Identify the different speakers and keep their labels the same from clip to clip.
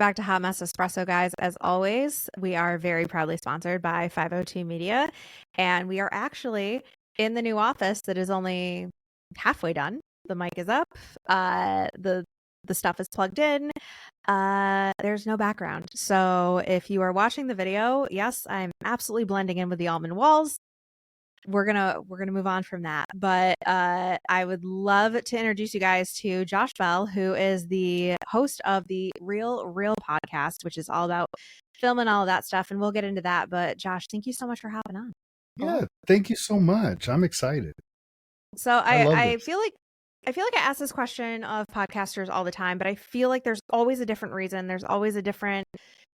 Speaker 1: back to Hot Mess Espresso, guys. As always, we are very proudly sponsored by 502 Media, and we are actually in the new office that is only halfway done. The mic is up. The stuff is plugged in. There's no background. So if you are watching the video, yes, I'm absolutely blending in with the almond walls. We're gonna move on from that, but I would love to introduce you guys to Josh Bell, who is the host of the Real podcast, which is all about film and all of that stuff, and we'll get into that. But Josh, thank you so much for hopping on.
Speaker 2: Yeah, thank you so much. I'm excited.
Speaker 1: So
Speaker 2: I love
Speaker 1: I
Speaker 2: this.
Speaker 1: feel like I ask this question of podcasters all the time, but I feel like there's always a different reason. There's always a different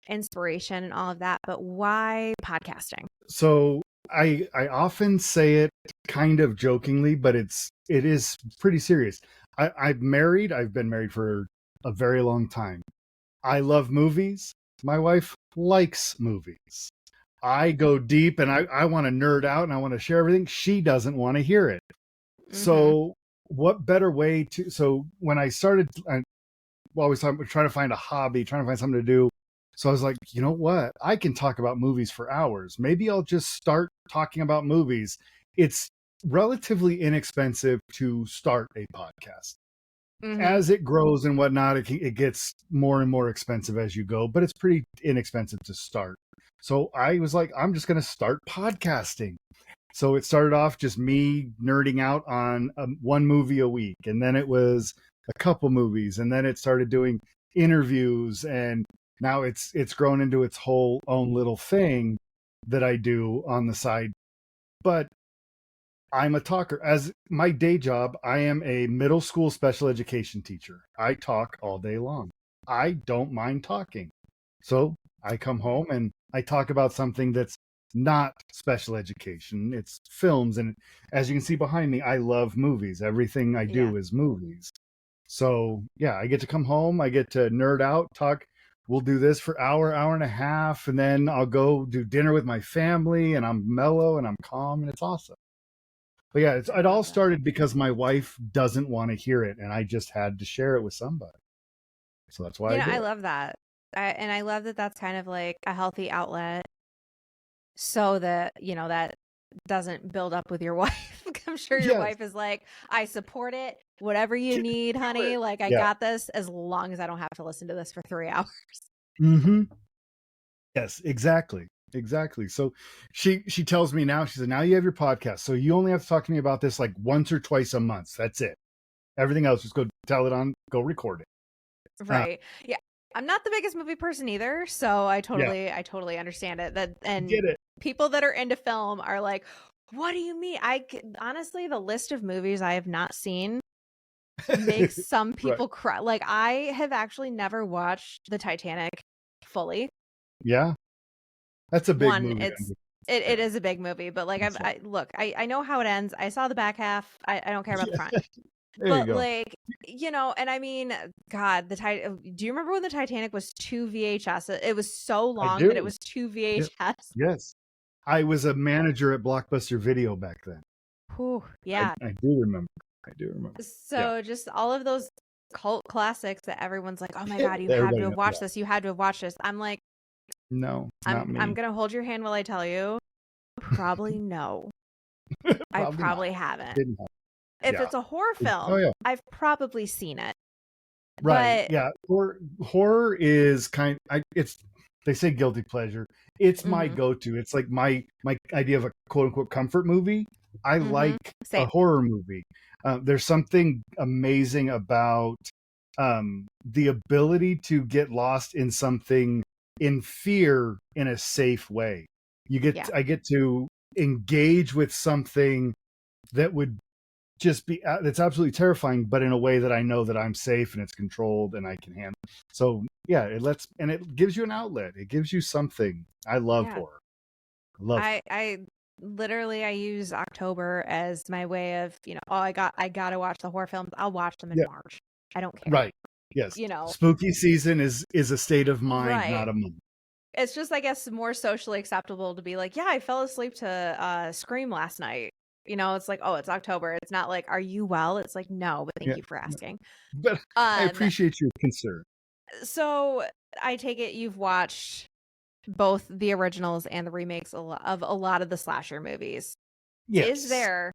Speaker 1: inspiration and all of that. But why podcasting?
Speaker 2: So I often say it kind of jokingly, but it is pretty serious. I'm married. I've been married for a very long time. I love movies. My wife likes movies. I go deep and I want to nerd out and I want to share everything. She doesn't want to hear it. So what better way to, so when I started, always trying to find a hobby, trying to find something to do. So I was like, you know what? I can talk about movies for hours. Maybe I'll just start talking about movies. It's relatively inexpensive to start a podcast. As it grows and whatnot, it gets more and more expensive as you go, but it's pretty inexpensive to start. So I was like, I'm just going to start podcasting. So it started off just me nerding out on one movie a week. And then it was a couple movies. And then it started doing interviews. And now it's grown into its whole own little thing that I do on the side. But I'm a talker. As my day job, I am a middle school special education teacher. I talk all day long. I don't mind talking. So I come home and I talk about something that's not special education. It's films. And as you can see behind me, I love movies. Everything I do is movies. So yeah, I get to come home. I get to nerd out, talk. We'll do this for hour and a half. And then I'll go do dinner with my family and I'm mellow and I'm calm and it's awesome. But yeah, it all started because my wife doesn't want to hear it, and I just had to share it with somebody. So that's why
Speaker 1: I love that. And I love that that's kind of like a healthy outlet so that, that doesn't build up with your wife. I'm sure your wife is like, I support it. Whatever you need, honey. Like, I got this as long as I don't have to listen to this for 3 hours.
Speaker 2: Yes, exactly. So she tells me now, she said, now you have your podcast. So you only have to talk to me about this like once or twice a month. That's it. Everything else, just go go record it.
Speaker 1: Right. Yeah. I'm not the biggest movie person either. So I totally understand it. And
Speaker 2: get it.
Speaker 1: People that are into film are like, what do you mean? Honestly, the list of movies I have not seen makes some people cry. Like, I have actually never watched the Titanic fully.
Speaker 2: Yeah. That's a big movie.
Speaker 1: It is a big movie, but like I know how it ends. I saw the back half. I don't care about the front. But like, and I mean, God, do you remember when the Titanic was 2 VHS? It was so long that it was 2 VHS.
Speaker 2: Yes. I was a manager at Blockbuster Video back then.
Speaker 1: Whew, yeah.
Speaker 2: I do remember.
Speaker 1: So just all of those cult classics that everyone's like, oh my God, you had to have watched this. You had to have watched this. I'm like,
Speaker 2: no, not me.
Speaker 1: I'm going to hold your hand while I tell you. Probably no. I probably haven't. If it's a horror film, I've probably seen it.
Speaker 2: Right. But... yeah. Horror is they say guilty pleasure. It's my go-to. It's like my idea of a quote unquote comfort movie. I like a horror movie. There's something amazing about the ability to get lost in something in fear in a safe way. I get to engage with something that would just be, it's absolutely terrifying, but in a way that I know that I'm safe and it's controlled and I can handle. So yeah, it gives you an outlet. It gives you something. I love horror.
Speaker 1: I literally, I use October as my way of, I got to watch the horror films. I'll watch them in March. I don't care.
Speaker 2: Right. Yes. Spooky season is a state of mind, not a month.
Speaker 1: It's just, I guess, more socially acceptable to be like, yeah, I fell asleep to Scream last night. It's like, oh, it's October. It's not like, are you well? It's like, no, but thank you for asking.
Speaker 2: But I appreciate your concern.
Speaker 1: So I take it you've watched both the originals and the remakes of a lot of the slasher movies. Is
Speaker 2: Yes.
Speaker 1: there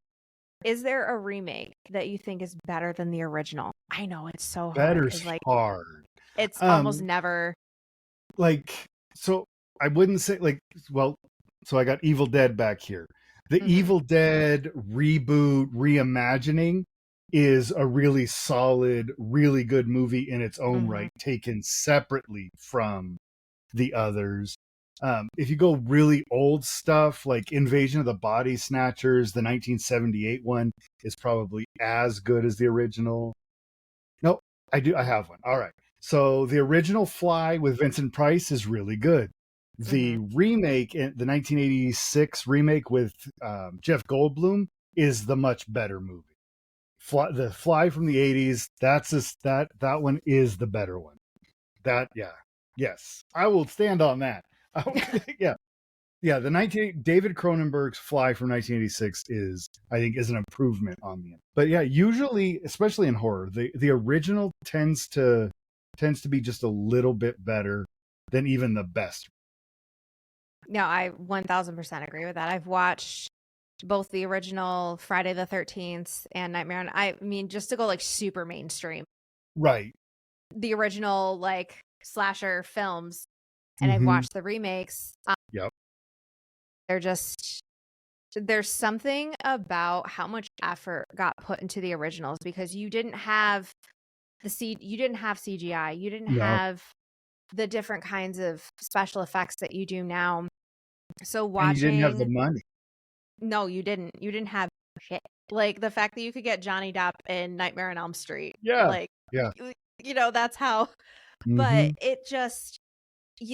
Speaker 1: is there a remake that you think is better than the original? I know it's so hard
Speaker 2: Better's
Speaker 1: because like
Speaker 2: hard.
Speaker 1: it's almost
Speaker 2: Um,
Speaker 1: never.
Speaker 2: like, so I wouldn't say like, well, so I got Evil Dead back here. The
Speaker 1: Mhm,
Speaker 2: Evil Dead reboot reimagining is a really solid, really good movie in its own
Speaker 1: mhm.
Speaker 2: right, taken separately from the others. If you go really old stuff like Invasion of the Body Snatchers, the 1978 one is probably as good as the original. Nope, I do. I have one. All right. So the original Fly with Vincent Price is really good. The
Speaker 1: Mhm.
Speaker 2: remake, the 1986 remake with Jeff Goldblum, is the much better movie. The Fly from the 80s, that one is the better one. That yeah, yes, I will stand on that. Yeah, yeah. The 19 David Cronenberg's Fly from 1986 is, I think, is an improvement on the. But yeah, usually, especially in horror, the original tends to be just a little bit better than even the best.
Speaker 1: No, I 1000% agree with that. I've watched both the original Friday the 13th and Nightmare on I mean, just to go like super mainstream,
Speaker 2: Right.
Speaker 1: the original like slasher films, and I've
Speaker 2: Mm-hmm.
Speaker 1: watched the remakes.
Speaker 2: Yep.
Speaker 1: They're just there's something about how much effort got put into the originals because you didn't have CGI, you didn't
Speaker 2: No.
Speaker 1: have the different kinds of special effects that you do now. So
Speaker 2: And you didn't have the
Speaker 1: watching
Speaker 2: money.
Speaker 1: no, you didn't. You didn't have shit. Like the fact that you could get Johnny Depp in Nightmare on Elm Street,
Speaker 2: Yeah.
Speaker 1: like
Speaker 2: Yeah.
Speaker 1: that's how. But
Speaker 2: Mm-hmm.
Speaker 1: it just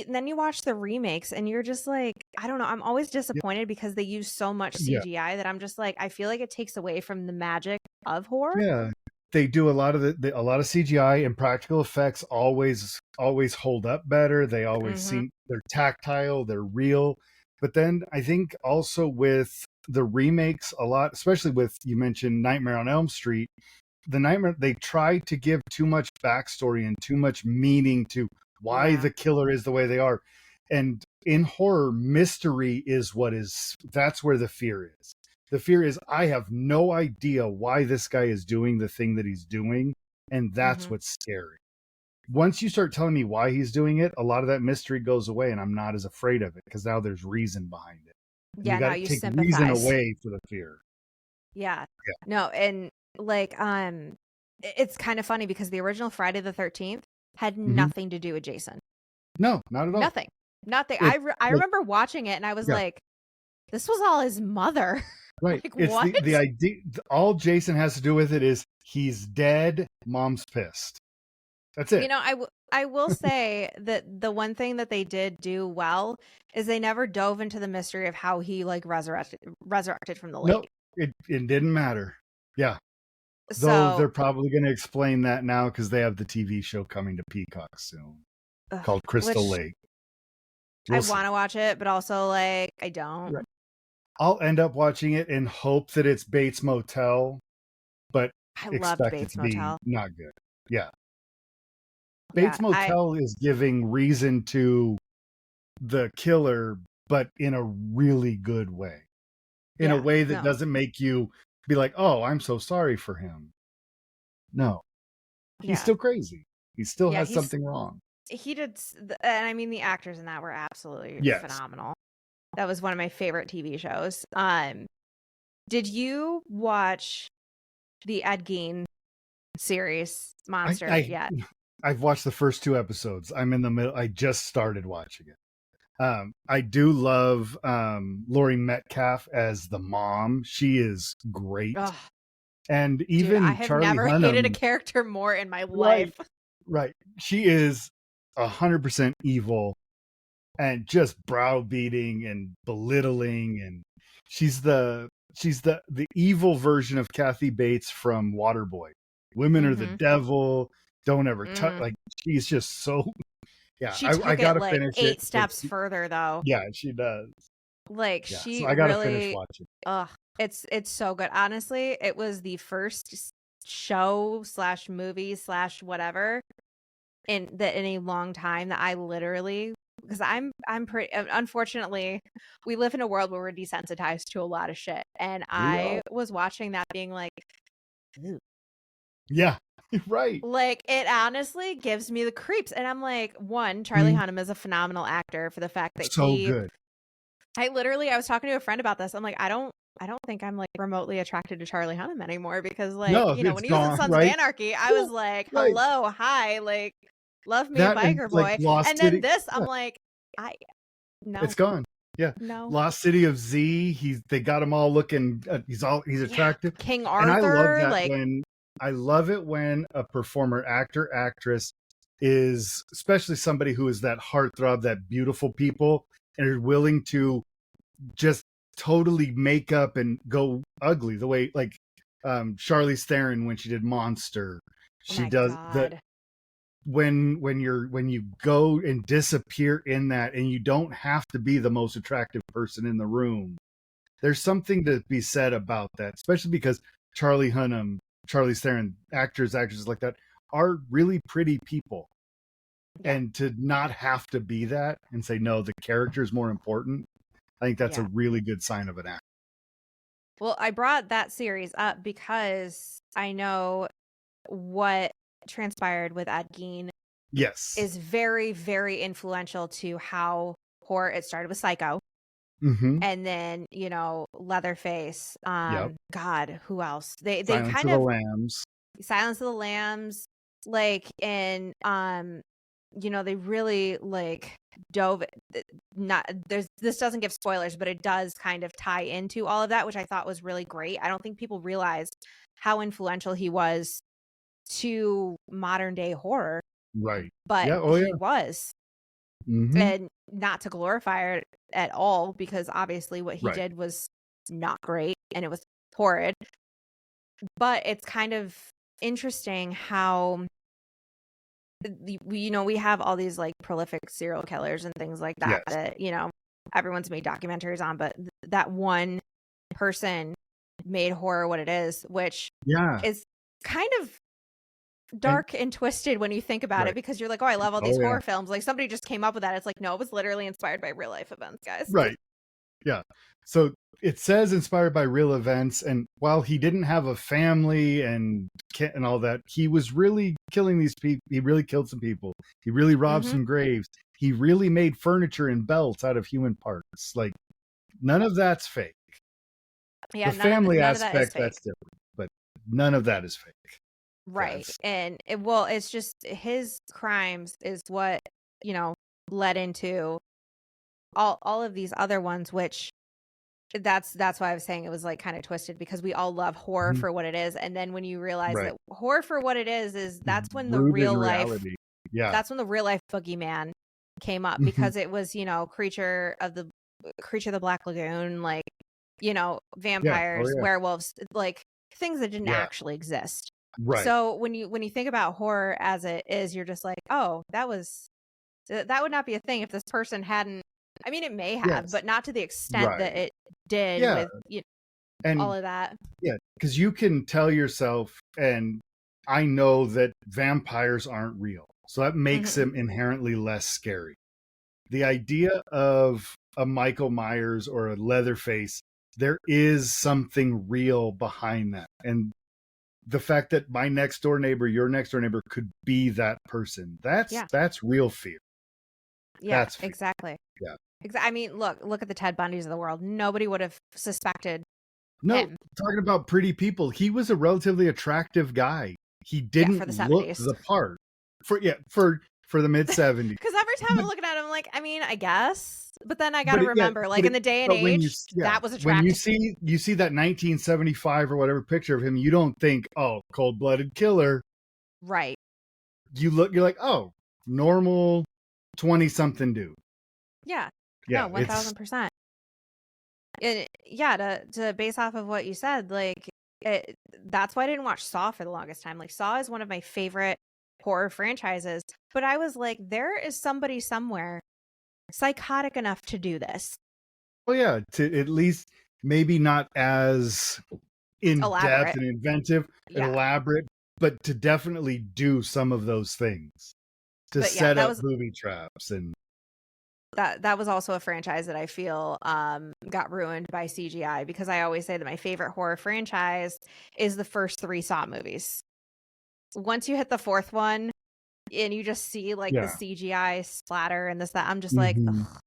Speaker 1: then you watch the remakes and you're just like, I don't know. I'm always
Speaker 2: Yeah.
Speaker 1: disappointed because they use so much
Speaker 2: Yeah.
Speaker 1: CGI that I'm just like, I feel like it takes away from the magic of horror.
Speaker 2: Yeah. They do a lot of a lot of CGI, and practical effects always hold up better. They always
Speaker 1: Mm-hmm.
Speaker 2: seem, they're tactile, they're real. But then I think also with the remakes a lot, especially with, you mentioned Nightmare on Elm Street, they try to give too much backstory and too much meaning to why
Speaker 1: Yeah.
Speaker 2: the killer is the way they are. And in horror, mystery is that's where the fear is. The fear is, I have no idea why this guy is doing the thing that he's doing, and that's
Speaker 1: Mm-hmm.
Speaker 2: what's scary. Once you start telling me why he's doing it, a lot of that mystery goes away, and I'm not as afraid of it because now there's reason behind it. And you
Speaker 1: Yeah.
Speaker 2: got
Speaker 1: Now
Speaker 2: to
Speaker 1: you
Speaker 2: take reason
Speaker 1: sympathize.
Speaker 2: away for the fear.
Speaker 1: Yeah.
Speaker 2: Yeah.
Speaker 1: No, and like it's kind of funny because the original Friday the 13th had
Speaker 2: Hmm.
Speaker 1: nothing to do with Jason.
Speaker 2: No, not at all.
Speaker 1: Nothing. Nothing.
Speaker 2: It's
Speaker 1: I
Speaker 2: like,
Speaker 1: remember watching it and I was
Speaker 2: yeah.
Speaker 1: like, this was all his mother.
Speaker 2: Right.
Speaker 1: Like
Speaker 2: It's
Speaker 1: what?
Speaker 2: the idea. All Jason has to do with it is he's dead. Mom's pissed. That's it.
Speaker 1: I will say that the one thing that they did do well is they never dove into the mystery of how he like resurrected from the
Speaker 2: Nope.
Speaker 1: lake.
Speaker 2: It didn't matter. Yeah. Though
Speaker 1: So
Speaker 2: they're probably going to explain that now because they have the TV show coming to Peacock soon called Crystal
Speaker 1: which
Speaker 2: Lake.
Speaker 1: I
Speaker 2: We'll see.
Speaker 1: want to watch it, but also like I don't.
Speaker 2: Right. I'll end up watching it and hope that it's Bates Motel, but
Speaker 1: I loved
Speaker 2: expect it
Speaker 1: Bates
Speaker 2: to be
Speaker 1: Motel.
Speaker 2: not good. Yeah.
Speaker 1: Yeah,
Speaker 2: Bates Motel is giving reason to the killer, but in a really good way. In a
Speaker 1: yeah,
Speaker 2: way that
Speaker 1: no.
Speaker 2: doesn't make you be like, "Oh, I'm so sorry for him." No, he's
Speaker 1: Yeah.
Speaker 2: still crazy. He still
Speaker 1: Yeah,
Speaker 2: has something wrong.
Speaker 1: he did and I mean the actors in that were absolutely
Speaker 2: Yes.
Speaker 1: phenomenal. That was one of my favorite TV shows. Did you watch the Ed Gein series
Speaker 2: I,
Speaker 1: Monster
Speaker 2: I
Speaker 1: yet?
Speaker 2: I've watched the first two episodes. I'm in the middle. I just started watching it. I do love Laurie Metcalf as the mom. She is great.
Speaker 1: Oh,
Speaker 2: And
Speaker 1: dude, I
Speaker 2: even
Speaker 1: have
Speaker 2: Charlie
Speaker 1: never hated a
Speaker 2: Hunnam,
Speaker 1: character more in my
Speaker 2: right,
Speaker 1: life.
Speaker 2: right. She is 100% evil and just browbeating and belittling, and she's the evil version of Kathy Bates from Waterboy. Women are the
Speaker 1: Mm-hmm.
Speaker 2: devil. Don't ever touch.
Speaker 1: Mm.
Speaker 2: Like, she's just so. Yeah,
Speaker 1: She
Speaker 2: I
Speaker 1: took it
Speaker 2: gotta
Speaker 1: like
Speaker 2: finish it.
Speaker 1: 8 steps further though.
Speaker 2: Yeah, she does.
Speaker 1: Like
Speaker 2: Yeah, so
Speaker 1: she
Speaker 2: I gotta finish
Speaker 1: really
Speaker 2: watching.
Speaker 1: ugh, it's so good. Honestly, it was the first show slash movie slash whatever in a long time that I literally, because I'm pretty, unfortunately, we live in a world where we're desensitized to a lot of shit, and
Speaker 2: We are.
Speaker 1: I was watching that being like,
Speaker 2: Yeah, right.
Speaker 1: like, it honestly gives me the creeps. And I'm like, one, Charlie
Speaker 2: Mm,
Speaker 1: Hunnam is a phenomenal actor for the fact that
Speaker 2: so good.
Speaker 1: I was talking to a friend about this. I'm like, I don't think I'm like remotely attracted to Charlie Hunnam anymore because, like,
Speaker 2: No, it's
Speaker 1: when he was in
Speaker 2: gone,
Speaker 1: Sons of
Speaker 2: right?
Speaker 1: Anarchy, I
Speaker 2: Yeah,
Speaker 1: was like,
Speaker 2: right.
Speaker 1: hello, hi, like, love me a
Speaker 2: That and
Speaker 1: biker
Speaker 2: like
Speaker 1: boy.
Speaker 2: Lost
Speaker 1: And then
Speaker 2: City.
Speaker 1: this,
Speaker 2: Yeah,
Speaker 1: I'm like, I, no,
Speaker 2: it's gone. Yeah,
Speaker 1: no.
Speaker 2: Lost City of Z. They got him all looking. He's
Speaker 1: Yeah.
Speaker 2: attractive,
Speaker 1: King
Speaker 2: and
Speaker 1: Arthur, like,
Speaker 2: I love it when a performer, actor, actress is, especially somebody who is that heartthrob, that beautiful people, and are willing to just totally make up and go ugly the way like Charlize Theron when she did Monster.
Speaker 1: oh
Speaker 2: She
Speaker 1: my
Speaker 2: does the
Speaker 1: God.
Speaker 2: when you go and disappear in that, and you don't have to be the most attractive person in the room. There's something to be said about that, especially because Charlie Hunnam, Charlize Theron, actresses like that are really pretty people.
Speaker 1: Yeah.
Speaker 2: And to not have to be that and say no, the character is more important. I think that's a
Speaker 1: Yeah.
Speaker 2: really good sign of an actor.
Speaker 1: Well, I brought that series up because I know what transpired with Ed Gein
Speaker 2: Yes.
Speaker 1: is very, very influential to how horror, it started with Psycho.
Speaker 2: Mm-hmm.
Speaker 1: And then, Leatherface,
Speaker 2: Yep.
Speaker 1: God, who else? They
Speaker 2: Silence
Speaker 1: kind
Speaker 2: of the
Speaker 1: of
Speaker 2: Lambs.
Speaker 1: Silence of the Lambs, like, and they really like dove not there's this doesn't give spoilers, but it does kind of tie into all of that, which I thought was really great. I don't think people realized how influential he was to modern day horror,
Speaker 2: Right.
Speaker 1: but
Speaker 2: Yeah. Oh
Speaker 1: he
Speaker 2: yeah.
Speaker 1: was.
Speaker 2: Mm-hmm.
Speaker 1: And not to glorify it at all, because obviously what he
Speaker 2: Right.
Speaker 1: did was not great and it was horrid. But it's kind of interesting how we have all these like prolific serial killers and things like that
Speaker 2: Yes.
Speaker 1: that everyone's made documentaries on, but that one person made horror what it is, which
Speaker 2: Yeah.
Speaker 1: is kind of
Speaker 2: And
Speaker 1: dark and twisted when you think about it,
Speaker 2: right.
Speaker 1: because you're like, oh, I love all these
Speaker 2: Oh yeah.
Speaker 1: horror films, like somebody just came up with that. It's like, no, it was literally inspired by real life events, guys.
Speaker 2: Right. Yeah. So it says inspired by real events, and while he didn't have a family and all that, he was really killing these people. He really killed some people. He really robbed
Speaker 1: Mm-hmm.
Speaker 2: some graves. He really made furniture and belts out of human parts. Like none of that's fake.
Speaker 1: Yeah,
Speaker 2: The family
Speaker 1: none of that is
Speaker 2: aspect,
Speaker 1: fake.
Speaker 2: that's different, but none of that is fake.
Speaker 1: Right.
Speaker 2: That's
Speaker 1: And it's just his crimes is what, led into all of these other ones, which that's why I was saying it was like kind of twisted, because we all love horror
Speaker 2: mhm,
Speaker 1: for what it is. And then when you realize
Speaker 2: right.
Speaker 1: that horror for what it is
Speaker 2: Rooted in reality. Yeah.
Speaker 1: that's when the real life boogeyman came up,
Speaker 2: Mhm.
Speaker 1: because it was, creature of the Black Lagoon, like,
Speaker 2: Yeah. Oh
Speaker 1: vampires,
Speaker 2: yeah.
Speaker 1: werewolves, like things that didn't
Speaker 2: Yeah.
Speaker 1: actually exist.
Speaker 2: Right.
Speaker 1: So when you think about horror as it is, you're just like, oh, that would not be a thing if this person hadn't. I mean, it may have,
Speaker 2: Yes.
Speaker 1: but not to the extent that
Speaker 2: Right.
Speaker 1: it did
Speaker 2: Yeah.
Speaker 1: with all
Speaker 2: And
Speaker 1: of that.
Speaker 2: yeah, because you can tell yourself, and I know that vampires aren't real. So that makes
Speaker 1: Hmm.
Speaker 2: them inherently less scary. The idea of a Michael Myers or a Leatherface, there is something real behind that. And the fact that my next door neighbor, your next door neighbor could be that person,
Speaker 1: Yeah,
Speaker 2: that's real fear.
Speaker 1: yeah,
Speaker 2: That's fear.
Speaker 1: exactly.
Speaker 2: Yeah.
Speaker 1: I mean, look at the Ted Bundys of the world. Nobody would have suspected
Speaker 2: No,
Speaker 1: him.
Speaker 2: talking about pretty people, he was a relatively attractive guy. He
Speaker 1: Yeah, for
Speaker 2: didn't
Speaker 1: the
Speaker 2: look
Speaker 1: 70s.
Speaker 2: the part for the mid 70s.
Speaker 1: Because every time
Speaker 2: But
Speaker 1: I'm looking at him, like, I mean, I guess, but then I got
Speaker 2: but
Speaker 1: to
Speaker 2: it, yeah,
Speaker 1: remember, like, in the day and
Speaker 2: but when you
Speaker 1: age,
Speaker 2: yeah,
Speaker 1: that was
Speaker 2: when
Speaker 1: attractive.
Speaker 2: you see that 1975 or whatever picture of him, you don't think, "Oh, cold-blooded killer."
Speaker 1: Right.
Speaker 2: You're like, "Oh, normal 20 something dude."
Speaker 1: Yeah. No,
Speaker 2: Yeah, it's
Speaker 1: 1000%. And yeah, to base off of what you said, like, that's why I didn't watch Saw for the longest time. Like, Saw is one of my favorite horror franchises, but I was like, there is somebody somewhere psychotic enough to do this.
Speaker 2: oh yeah, to at least maybe not as in depth
Speaker 1: Elaborate.
Speaker 2: and inventive and
Speaker 1: Yeah.
Speaker 2: elaborate, but to definitely do some of those things. to
Speaker 1: But yeah,
Speaker 2: set up booby traps. And
Speaker 1: that was also a franchise that I feel got ruined by CGI, because I always say that my favorite horror franchise is the first 3 Saw movies. Once you hit the 4th one and you just see like the
Speaker 2: yeah.
Speaker 1: CGI splatter and this, that, I'm just like,
Speaker 2: Hmm.
Speaker 1: ugh.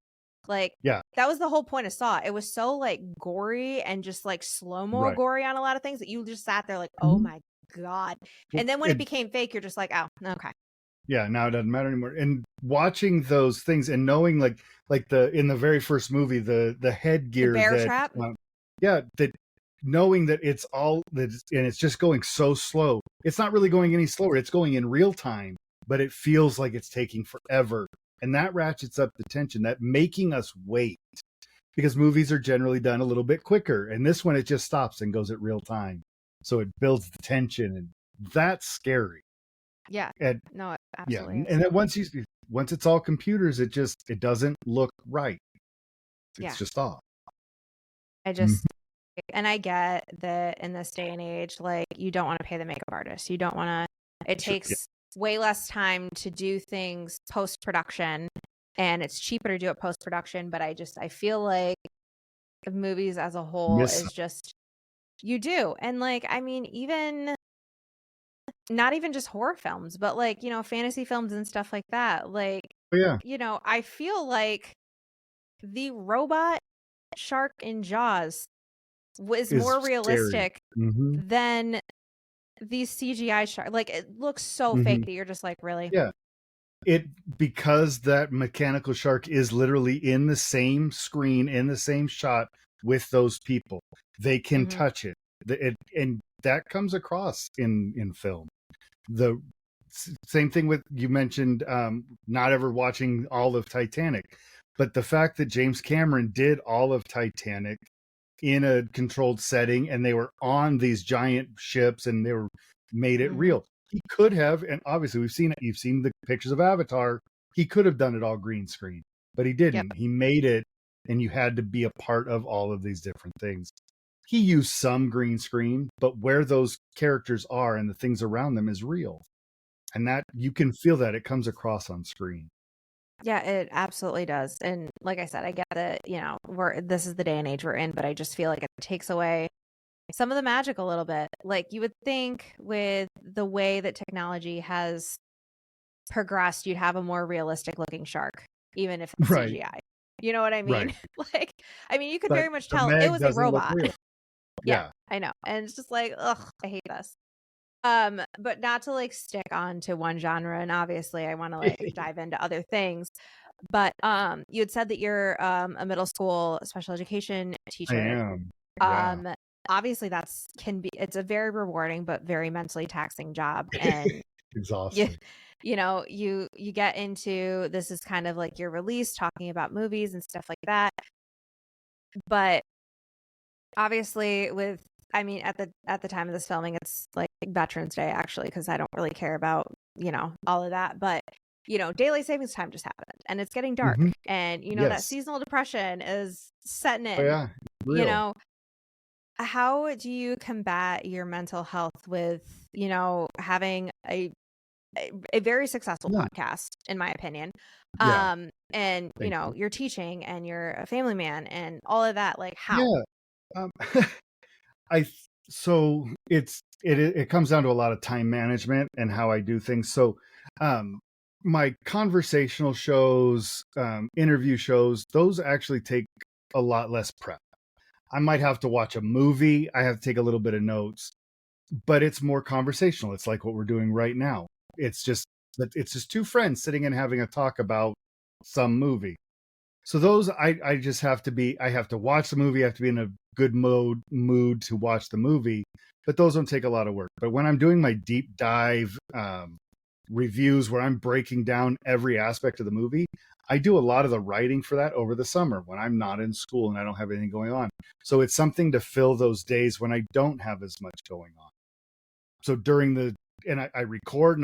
Speaker 1: Like,
Speaker 2: Yeah.
Speaker 1: that was the whole point of Saw. It was so like gory and just like slow-mo
Speaker 2: Right.
Speaker 1: gory on a lot of things that you just sat there like, oh
Speaker 2: Mhm.
Speaker 1: my God.
Speaker 2: Well,
Speaker 1: And then when it became fake, you're just like, oh, okay.
Speaker 2: yeah, now it doesn't matter anymore. And watching those things and knowing like the in the very first movie, the
Speaker 1: The
Speaker 2: headgear
Speaker 1: bear
Speaker 2: that
Speaker 1: trap.
Speaker 2: yeah, that knowing that it's all that and it's just going so slow. It's not really going any slower. It's going in real time, but it feels like it's taking forever. And that ratchets up the tension, that making us wait, because movies are generally done a little bit quicker. And this one, it just stops and goes at real time. So it builds the tension, and that's scary.
Speaker 1: Yeah.
Speaker 2: And
Speaker 1: No, it
Speaker 2: yeah,
Speaker 1: absolutely is.
Speaker 2: and then once it's all computers, it doesn't look right.
Speaker 1: Yeah.
Speaker 2: It's just off.
Speaker 1: I
Speaker 2: Mhm.
Speaker 1: just, and I get that in this day and age, like, you don't want to pay the makeup artist. You don't want to, it
Speaker 2: Sure. Yeah.
Speaker 1: takes way less time to do things post production, and it's cheaper to do it post production. But I feel like movies as a whole
Speaker 2: Miss.
Speaker 1: is just, you do. And like, I mean, even not even just horror films, but like, fantasy films and stuff like that. Like,
Speaker 2: Oh, yeah,
Speaker 1: I feel like the robot shark in Jaws was
Speaker 2: is
Speaker 1: more
Speaker 2: scary.
Speaker 1: realistic
Speaker 2: Hmm.
Speaker 1: than these CGI shark. Like, it looks so fake
Speaker 2: Hmm.
Speaker 1: that you're just like, really?
Speaker 2: Yeah, it because that mechanical shark is literally in the same screen in the same shot with those people. They can
Speaker 1: Hmm.
Speaker 2: touch it. And that comes across in film. The same thing with you mentioned not ever watching all of Titanic, but the fact that James Cameron did all of Titanic in a controlled setting and they were on these giant ships and they were made it
Speaker 1: Hmm.
Speaker 2: real. He could have, and obviously we've seen it, you've seen the pictures of Avatar. He could have done it all green screen, but he
Speaker 1: Yep.
Speaker 2: didn't. He made it, and you had to be a part of all of these different things. He used some green screen, but where those characters are and the things around them is real. And that you can feel that it comes across on screen.
Speaker 1: Yeah, it absolutely does. And like I said, I get that, this is the day and age we're in, but I just feel like it takes away some of the magic a little bit. Like, you would think with the way that technology has progressed, you'd have a more realistic looking shark, even if it's
Speaker 2: Right,
Speaker 1: CGI. You know what I mean?
Speaker 2: right.
Speaker 1: Like, I mean, you could
Speaker 2: But
Speaker 1: very much
Speaker 2: the
Speaker 1: tell it
Speaker 2: Meg
Speaker 1: was a
Speaker 2: doesn't look
Speaker 1: robot.
Speaker 2: real.
Speaker 1: Yeah,
Speaker 2: Yeah.
Speaker 1: I know. And it's just like, ugh, I hate this. But not to like stick on to one genre, and obviously I want to like dive into other things. But you had said that you're a middle school special education
Speaker 2: I
Speaker 1: teacher.
Speaker 2: am. Yeah.
Speaker 1: Um, Obviously it's a very rewarding but very mentally taxing job. And you
Speaker 2: Exhausting.
Speaker 1: you get into, this is kind of like your release, talking about movies and stuff like that. But obviously with, I mean, at the time of this filming, it's like Veterans Day, actually, because I don't really care about all of that. But daylight savings time just happened, and it's getting dark,
Speaker 2: Hmm.
Speaker 1: and that
Speaker 2: Yes.
Speaker 1: seasonal depression is setting
Speaker 2: Oh,
Speaker 1: in.
Speaker 2: yeah.
Speaker 1: you
Speaker 2: Real.
Speaker 1: know how do you combat your mental health with having a very successful
Speaker 2: Yeah.
Speaker 1: podcast, in my opinion,
Speaker 2: Yeah.
Speaker 1: and
Speaker 2: Thank you.
Speaker 1: you're teaching and you're a family man and all of that, like, how?
Speaker 2: Yeah. Um, I so it comes down to a lot of time management and how I do things. So, um, my conversational shows, interview shows, those actually take a lot less prep. I might have to watch a movie. I have to take a little bit of notes, but it's more conversational. It's like what we're doing right now. It's just it's just two friends sitting and having a talk about some movie. So those I just have to be I have to watch the movie, I have to be in a good mood to watch the movie, but those don't take a lot of work. But when I'm doing my deep dive reviews where I'm breaking down every aspect of the movie, I do a lot of the writing for that over the summer when I'm not in school and I don't have anything going on. So it's something to fill those days when I don't have as much going on. So during the and I record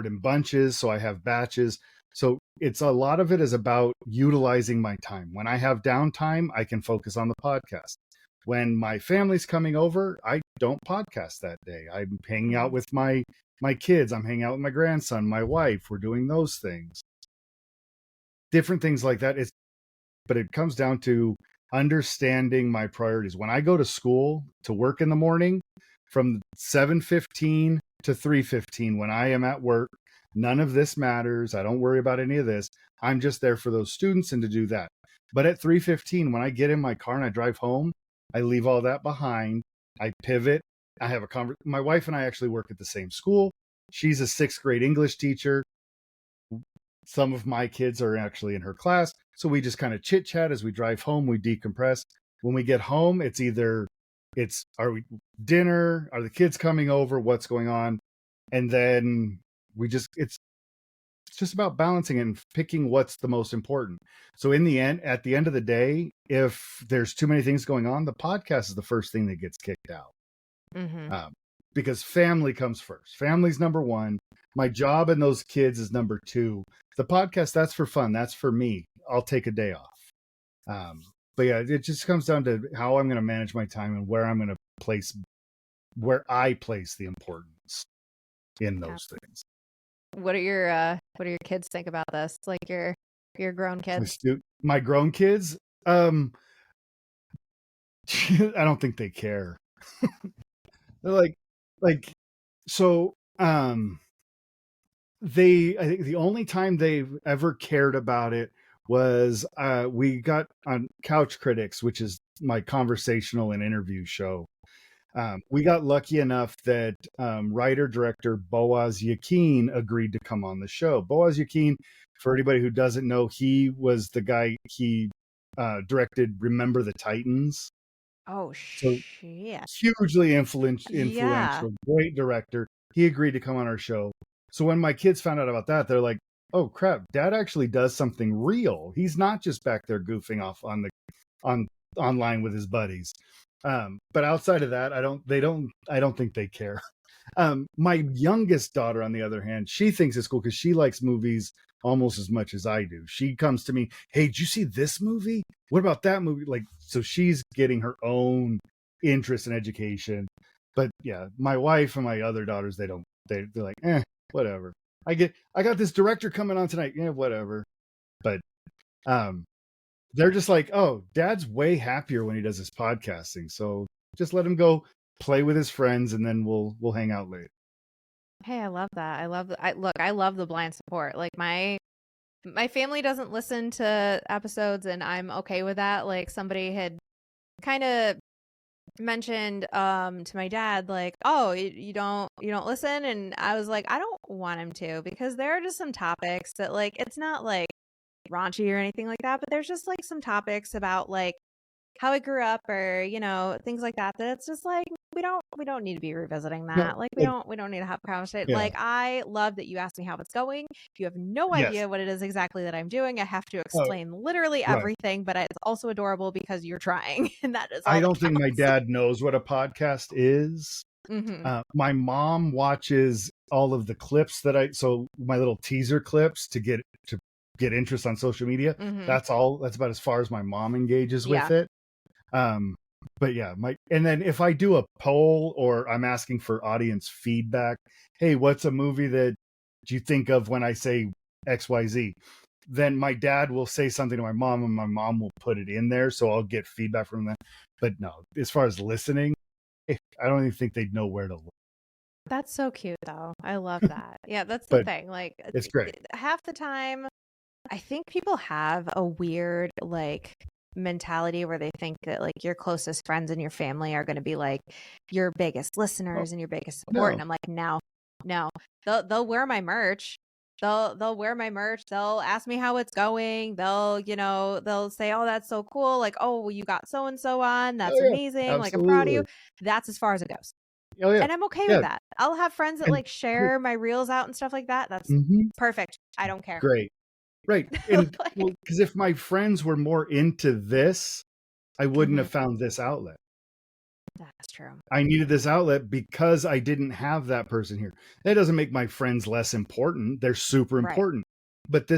Speaker 2: in bunches, so I have batches. So it's a lot of it is about utilizing my time. When I have downtime, I can focus on the podcast. When my family's coming over, I don't podcast that day. I'm hanging out
Speaker 1: Mhm.
Speaker 2: with my my kids, I'm hanging out with my grandson, my wife, we're doing those things. Different things like that. But it comes down to understanding my priorities. When I go to school to work in the morning from 7:15 to 3:15 when I am at work, none of this matters. I don't worry about any of this. I'm just there for those students and to do that. But at 3:15 when I get in my car and I drive home, I leave all that behind. I pivot. I have a my wife and I actually work at the same school. She's a 6th grade English teacher. Some of my kids are actually in her class. So we just kind of chit chat as we drive home. We decompress. When we get home, are we dinner? Are the kids coming over? What's going on? And then it's just about balancing and picking what's the most important. So at the end of the day, if there's too many things going on, the podcast is the first thing that gets kicked out.
Speaker 1: Mm-hmm.
Speaker 2: Because family comes first. Family's number one. My job and those kids is number two. The podcast, that's for fun. That's for me. I'll take a day off. But yeah, it just comes down to how I'm going to manage my time and where where I place the importance in those things.
Speaker 1: What do your kids think about this? Like your grown kids?
Speaker 2: My grown kids, I don't think they care. They're so I think the only time they've ever cared about it was we got on Couch Critics, which is my conversational and interview show. We got lucky enough that writer-director Boaz Yakin agreed to come on the show. Boaz Yakin, for anybody who doesn't know, he was the guy, he directed Remember the Titans.
Speaker 1: Oh,
Speaker 2: So
Speaker 1: shit.
Speaker 2: hugely influential,
Speaker 1: Yeah.
Speaker 2: great director. He agreed to come on our show. So when my kids found out about that, they're like, "Oh crap, Dad actually does something real. He's not just back there goofing off online with his buddies." But outside of that, I don't think they care. My youngest daughter, on the other hand, she thinks it's cool because she likes movies almost as much as I do. She comes to me, "Hey, did you see this movie? What about that movie?" Like, so she's getting her own interest in education. But yeah, my wife and my other daughters, they're like, whatever. I got this director coming on tonight. Yeah, whatever. But they're just like, "Oh, Dad's way happier when he does his podcasting. So just let him go play with his friends, and then we'll hang out later."
Speaker 1: Hey, I love that. I love the blind support. Like my family doesn't listen to episodes and I'm okay with that. Like somebody had kind of mentioned to my dad like, "Oh, you don't listen?" And I was like, "I don't want him to because there are just some topics that like it's not like raunchy or anything like that, but there's just like some topics about like how I grew up or, things like that, that it's just like we don't need to be revisiting
Speaker 2: No,
Speaker 1: that. Like
Speaker 2: like,
Speaker 1: we don't need to have a conversation.
Speaker 2: yeah,
Speaker 1: Like I love that you asked me how it's going. You have no
Speaker 2: yes,
Speaker 1: idea what it is exactly that I'm doing. I have to
Speaker 2: oh,
Speaker 1: explain literally
Speaker 2: right.
Speaker 1: everything, but it's also adorable because you're trying and that is
Speaker 2: I
Speaker 1: all that
Speaker 2: don't think my
Speaker 1: counts.
Speaker 2: dad knows what a podcast is.
Speaker 1: Mhm.
Speaker 2: My mom watches all of the clips so my little teaser clips to get interest on social media.
Speaker 1: Mhm.
Speaker 2: That's all. That's about as far as my mom engages with
Speaker 1: Yeah.
Speaker 2: it. But yeah, and then if I do a poll or I'm asking for audience feedback, "Hey, what's a movie that you think of when I say XYZ?" Then my dad will say something to my mom and my mom will put it in there. So I'll get feedback from them. But no, as far as listening, I don't even think they'd know where to look.
Speaker 1: That's so cute though. I love that. Yeah, that's the
Speaker 2: But
Speaker 1: thing. Like
Speaker 2: it's great.
Speaker 1: half the time I think people have a weird like mentality where they think that like your closest friends and your family are going to be like your biggest
Speaker 2: Oh,
Speaker 1: listeners and your biggest support. And
Speaker 2: no.
Speaker 1: I'm like, no, no, they'll wear my merch. They'll wear my merch. They'll ask me how it's going. They'll say, "Oh, that's so cool." Like, "Oh, well, you got so and so on.
Speaker 2: Oh
Speaker 1: That's
Speaker 2: yeah,
Speaker 1: amazing. Like, I'm proud of you."
Speaker 2: absolutely.
Speaker 1: That's as far as it goes.
Speaker 2: Oh yeah,
Speaker 1: And I'm okay with
Speaker 2: yeah.
Speaker 1: that. I'll have friends that
Speaker 2: And
Speaker 1: like share my reels out and stuff like that. That's
Speaker 2: mhm,
Speaker 1: perfect. I don't care.
Speaker 2: great. Right. And
Speaker 1: Like,
Speaker 2: well, because if my friends were more into this, I wouldn't
Speaker 1: mhm.
Speaker 2: have found this outlet.
Speaker 1: That's true.
Speaker 2: I needed this outlet because I didn't have that person here. That doesn't make my friends less important. They're super
Speaker 1: Right.
Speaker 2: important. But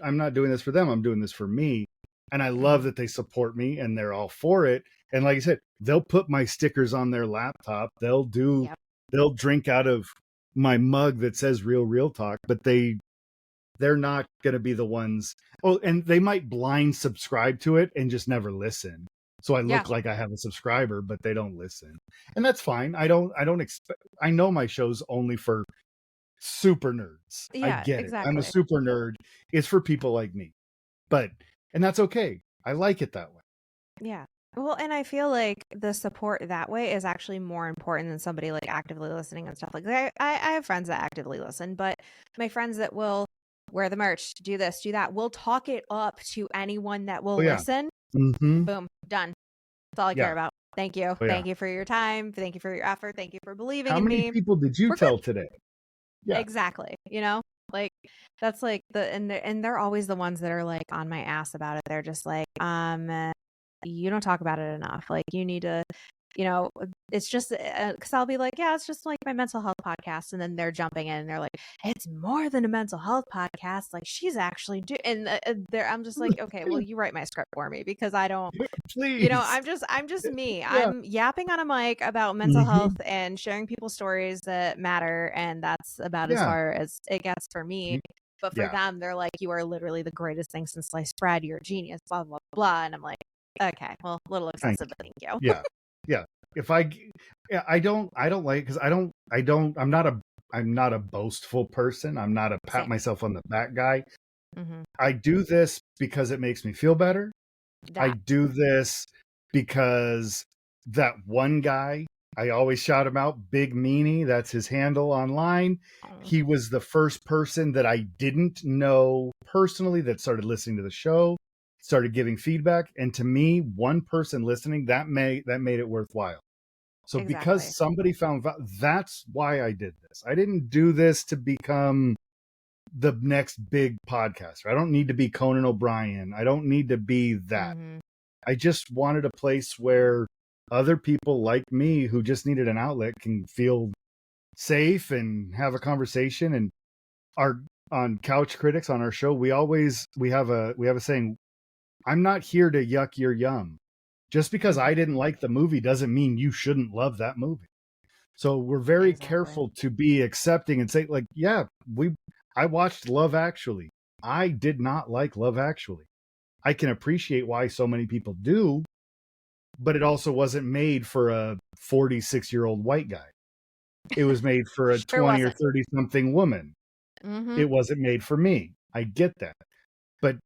Speaker 2: I'm not doing this for them. I'm doing this for me. And I love
Speaker 1: Mhm.
Speaker 2: that they support me and they're all for it. And like I said, they'll put my stickers on their laptop.
Speaker 1: Yep.
Speaker 2: They'll drink out of my mug that says real talk, but they're not going to be the ones. Oh, and they might blind subscribe to it and just never listen. So I
Speaker 1: Yeah.
Speaker 2: look like I have a subscriber, but they don't listen. And that's fine. I don't expect, I know my show's only for super nerds. I
Speaker 1: Yeah,
Speaker 2: get it. I'm a
Speaker 1: exactly.
Speaker 2: super nerd. It's for people like me. But, and that's okay. I like it that way.
Speaker 1: Yeah. Well, and I feel like the support that way is actually more important than somebody like actively listening and stuff like that. I have friends that actively listen, but my friends that will wear the merch, do this, do that, will talk it up to anyone that
Speaker 2: Oh,
Speaker 1: will
Speaker 2: yeah.
Speaker 1: listen.
Speaker 2: Mm-hmm.
Speaker 1: Boom, done. That's all I care
Speaker 2: Yeah.
Speaker 1: about. Thank you.
Speaker 2: Oh, yeah.
Speaker 1: Thank you for your time. Thank you for your effort. Thank you for believing
Speaker 2: How
Speaker 1: in
Speaker 2: many
Speaker 1: me.
Speaker 2: people did you
Speaker 1: We're good.
Speaker 2: tell today? Yeah.
Speaker 1: Exactly. Like that's like they're always the ones that are like on my ass about it. They're just like, you don't talk about it enough. Like you need to, it's just because I'll be like, yeah, it's just like my mental health podcast, and then they're jumping in and they're like, it's more than a mental health podcast. Like she's actually and I'm just like, okay, well, you write my script for me because I don't.
Speaker 2: Please.
Speaker 1: I'm just me.
Speaker 2: Yeah.
Speaker 1: I'm yapping on a mic about mental health
Speaker 2: Mm-hmm.
Speaker 1: and sharing people's stories that matter, and that's about as
Speaker 2: Yeah.
Speaker 1: far as it gets for me. But for
Speaker 2: Yeah.
Speaker 1: them, they're like, "You are literally the greatest thing since sliced bread. You're a genius." Blah blah blah. And I'm like, "Okay, well, a little
Speaker 2: Thank
Speaker 1: excessive, but thank you."
Speaker 2: you. Yeah. Yeah. If I, yeah, I don't like, because I'm not a boastful person. I'm not a pat
Speaker 1: Same.
Speaker 2: myself on the back guy.
Speaker 1: Mm-hmm.
Speaker 2: I do this because it makes me feel better. I
Speaker 1: That.
Speaker 2: do this because that one guy, I always shout him out, Big Meanie, that's his handle online.
Speaker 1: Oh,
Speaker 2: He was the first person that I didn't know personally that started listening to the show, started giving feedback, and to me, one person listening, that made it worthwhile. So
Speaker 1: exactly.
Speaker 2: because somebody that's why I did this. I didn't do this to become the next big podcaster. I don't need to be Conan O'Brien. I don't need to be that.
Speaker 1: Mm-hmm.
Speaker 2: I just wanted a place where other people like me who just needed an outlet can feel safe and have a conversation. And our on Couch Critics on our show, we have a saying, I'm not here to yuck your yum. Just because
Speaker 1: Mm-hmm.
Speaker 2: I didn't like the movie doesn't mean you shouldn't love that movie. So we're very
Speaker 1: Exactly.
Speaker 2: careful to be accepting and say, like, yeah, I watched Love Actually. I did not like Love Actually. I can appreciate why so many people do, but it also wasn't made for a 46-year-old white guy. It was made for a
Speaker 1: Sure
Speaker 2: 20 or
Speaker 1: wasn't.
Speaker 2: 30 something woman.
Speaker 1: Mm-hmm.
Speaker 2: It wasn't made for me. I get that. But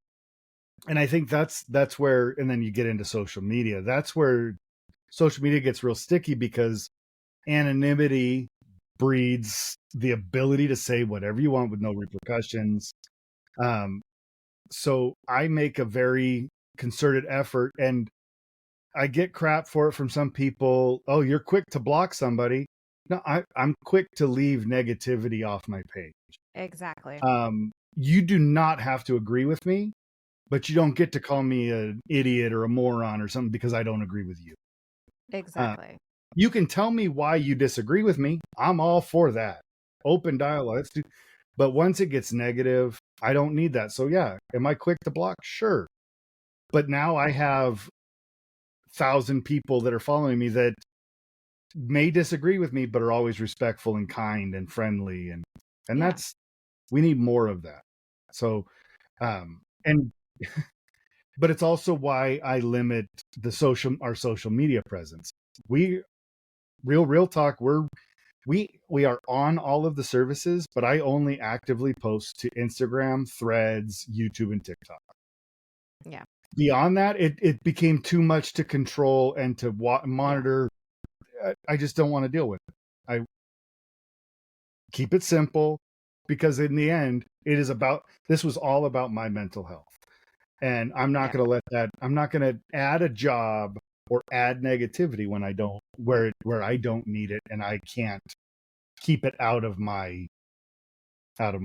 Speaker 2: and I think that's where, and then you get into social media. That's where social media gets real sticky, because anonymity breeds the ability to say whatever you want with no repercussions. Um, so I make a very concerted effort, and I get crap for it from some people. Oh, you're quick to block somebody. No, I'm quick to leave negativity off my page.
Speaker 1: Exactly.
Speaker 2: You do not have to agree with me, but you don't get to call me an idiot or a moron or something because I don't agree with you. Uh,
Speaker 1: Exactly.
Speaker 2: you can tell me why you disagree with me. I'm all for that. Open dialogue. But once it gets negative, I don't need that. So yeah, am I quick to block? Sure. But now I have 1,000 people that are following me that may disagree with me, but are always respectful and kind and friendly. And
Speaker 1: Yeah.
Speaker 2: that's, we need more of that. So, and, but it's also why I limit our social media presence. We, real talk, we are on all of the services, but I only actively post to Instagram, Threads, YouTube, and TikTok.
Speaker 1: Yeah.
Speaker 2: Beyond that, it became too much to control and to
Speaker 1: Yeah.
Speaker 2: monitor. I just don't want to deal with it. I keep it simple, because in the end, this was all about my mental health. And I'm not
Speaker 1: Yeah.
Speaker 2: going to let that, I'm not going to add a job or add negativity when I don't, where I don't need it, and I can't keep it out of my